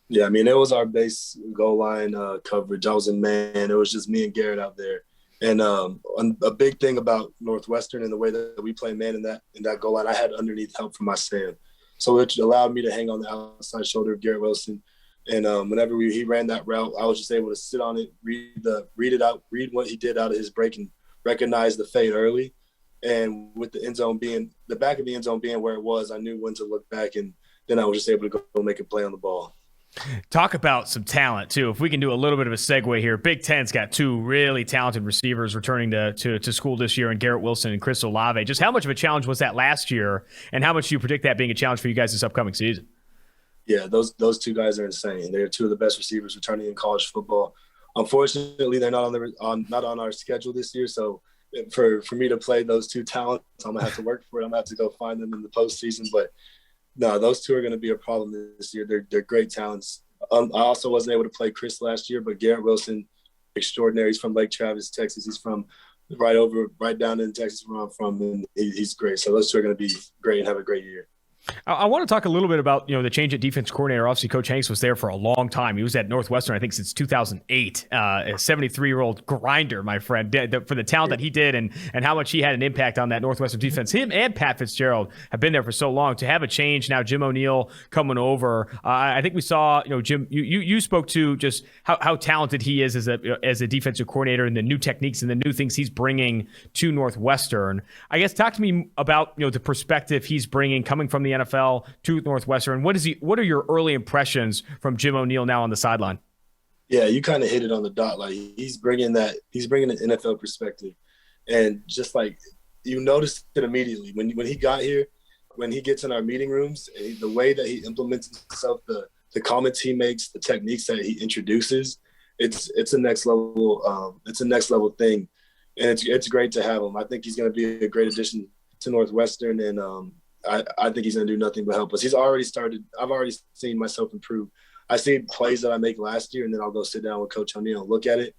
Yeah, it was our base goal line coverage. I was in man. It was just me and Garrett out there. And a big thing about Northwestern and the way that we play man in that goal line, I had underneath help from my Sam. So it allowed me to hang on the outside shoulder of Garrett Wilson. And whenever he ran that route, I was just able to sit on it, read what he did out of his break and recognize the fade early. And with the back of the end zone being where it was, I knew when to look back, and then I was just able to go make a play on the ball. Talk about some talent, too. If we can do a little bit of a segue here, Big Ten's got 2 really talented receivers returning to school this year, and Garrett Wilson and Chris Olave. Just how much of a challenge was that last year, and how much do you predict that being a challenge for you guys this upcoming season? Yeah, those two guys are insane. They're two of the best receivers returning in college football. Unfortunately, they're not on our schedule this year. So for me to play those two talents, I'm gonna have to work for it. I'm gonna have to go find them in the postseason. But no, those two are gonna be a problem this year. They're great talents. I also wasn't able to play Chris last year, but Garrett Wilson, extraordinary. He's from Lake Travis, Texas. He's from right down in Texas where I'm from, and he's great. So those two are gonna be great and have a great year. I want to talk a little bit about, the change at defense coordinator. Obviously, Coach Hanks was there for a long time. He was at Northwestern, I think, since 2008. A 73-year-old grinder, my friend, for the talent that he did and how much he had an impact on that Northwestern defense. Him and Pat Fitzgerald have been there for so long. To have a change now, Jim O'Neill coming over. I think we saw, Jim, you spoke to just how talented he is as a defensive coordinator and the new techniques and the new things he's bringing to Northwestern. I guess talk to me about the perspective he's bringing coming from the NFL to Northwestern. What are your early impressions from Jim O'Neill now on the sideline? Yeah, you kind of hit it on the dot. Like he's bringing an NFL perspective, and just like you noticed it immediately when he got here, when he gets in our meeting rooms, the way that he implements himself, the comments he makes, the techniques that he introduces, it's a next level. It's a next level thing, and it's great to have him. I think he's going to be a great addition to Northwestern, and I think he's going to do nothing but help us. He's already started. I've already seen myself improve. I see plays that I make last year, and then I'll go sit down with Coach O'Neill and look at it,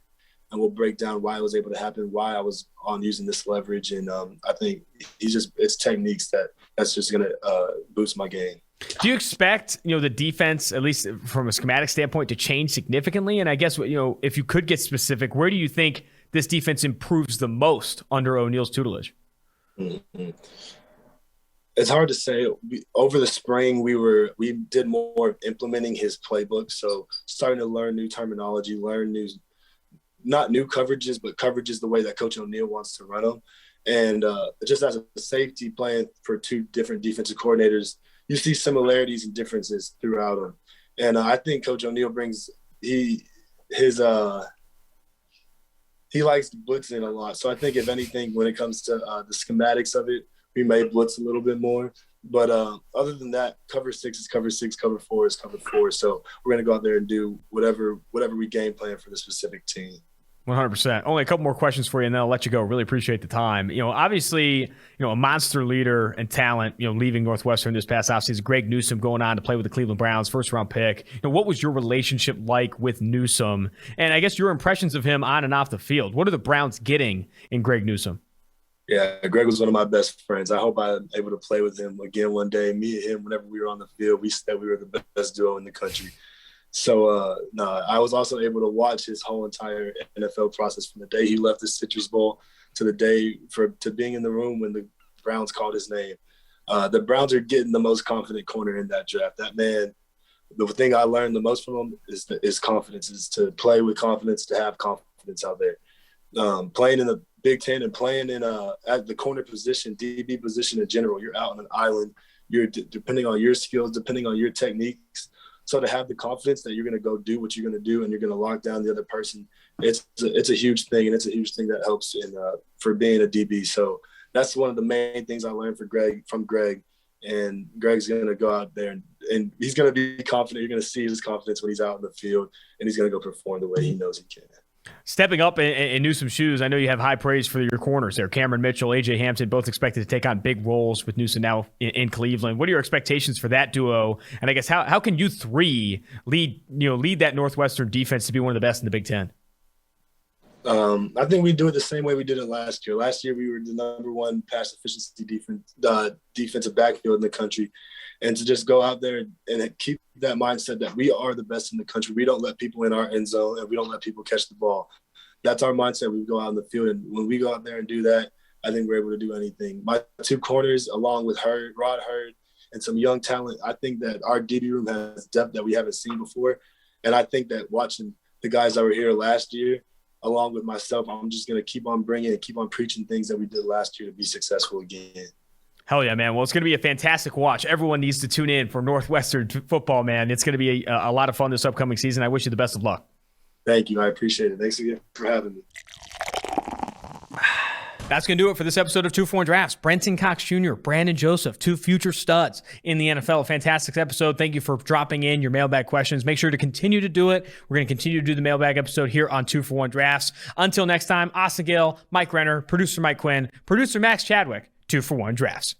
and we'll break down why it was able to happen, why I was on using this leverage. And I think it's techniques that's just going to boost my game. Do you expect, the defense, at least from a schematic standpoint, to change significantly? And I guess, if you could get specific, where do you think this defense improves the most under O'Neill's tutelage? Mm-hmm. It's hard to say. Over the spring, we did more of implementing his playbook. So starting to learn new terminology, not new coverages, but coverages the way that Coach O'Neill wants to run them. And just as a safety playing for two different defensive coordinators, you see similarities and differences throughout them. And I think Coach O'Neill brings he likes blitzing a lot. So I think if anything, when it comes to the schematics of it, we may blitz a little bit more. But other than that, cover 6 is cover 6, cover 4 is cover 4. So we're going to go out there and do whatever we game plan for the specific team. 100%. Only a couple more questions for you, and then I'll let you go. Really appreciate the time. Obviously, a monster leader and talent, leaving Northwestern this past offseason. Greg Newsome going on to play with the Cleveland Browns, first-round pick. What was your relationship like with Newsome? And I guess your impressions of him on and off the field. What are the Browns getting in Greg Newsome? Yeah, Greg was one of my best friends. I hope I'm able to play with him again one day. Me and him, whenever we were on the field, we said we were the best duo in the country. So, I was also able to watch his whole entire NFL process from the day he left the Citrus Bowl to the day to being in the room when the Browns called his name. The Browns are getting the most confident corner in that draft. That man, the thing I learned the most from him is confidence, is to play with confidence, to have confidence out there. Playing in the Big Ten and playing in at the corner position, DB position in general, you're out on an island. You're depending on your skills, depending on your techniques. So to have the confidence that you're going to go do what you're going to do and you're going to lock down the other person, it's a huge thing, and it's a huge thing that helps for being a DB. So that's one of the main things I learned from Greg. And Greg's going to go out there and he's going to be confident. You're going to see his confidence when he's out in the field, and he's going to go perform the way he knows he can. Stepping up in Newsome's shoes, I know you have high praise for your corners there. Cameron Mitchell, A.J. Hampton, both expected to take on big roles with Newsome now in Cleveland. What are your expectations for that duo? And I guess how can you three lead that Northwestern defense to be one of the best in the Big Ten? I think we do it the same way we did it last year. Last year, we were the number one pass efficiency defensive backfield in the country. And to just go out there and keep that mindset that we are the best in the country. We don't let people in our end zone, and we don't let people catch the ball. That's our mindset. We go out in the field, and when we go out there and do that, I think we're able to do anything. My two corners, along with Rod Hurd, and some young talent, I think that our DB room has depth that we haven't seen before. And I think that watching the guys that were here last year, along with myself, I'm just going to keep on bringing and keep on preaching things that we did last year to be successful again. Hell yeah, man. Well, it's going to be a fantastic watch. Everyone needs to tune in for Northwestern football, man. It's going to be a lot of fun this upcoming season. I wish you the best of luck. Thank you. I appreciate it. Thanks again for having me. That's going to do it for this episode of 2 for 1 Drafts. Brenton Cox Jr., Brandon Joseph, two future studs in the NFL. Fantastic episode. Thank you for dropping in your mailbag questions. Make sure to continue to do it. We're going to continue to do the mailbag episode here on 2 for 1 Drafts. Until next time, Austin Gayle, Mike Renner, producer Mike Quinn, producer Max Chadwick, 2 for 1 Drafts.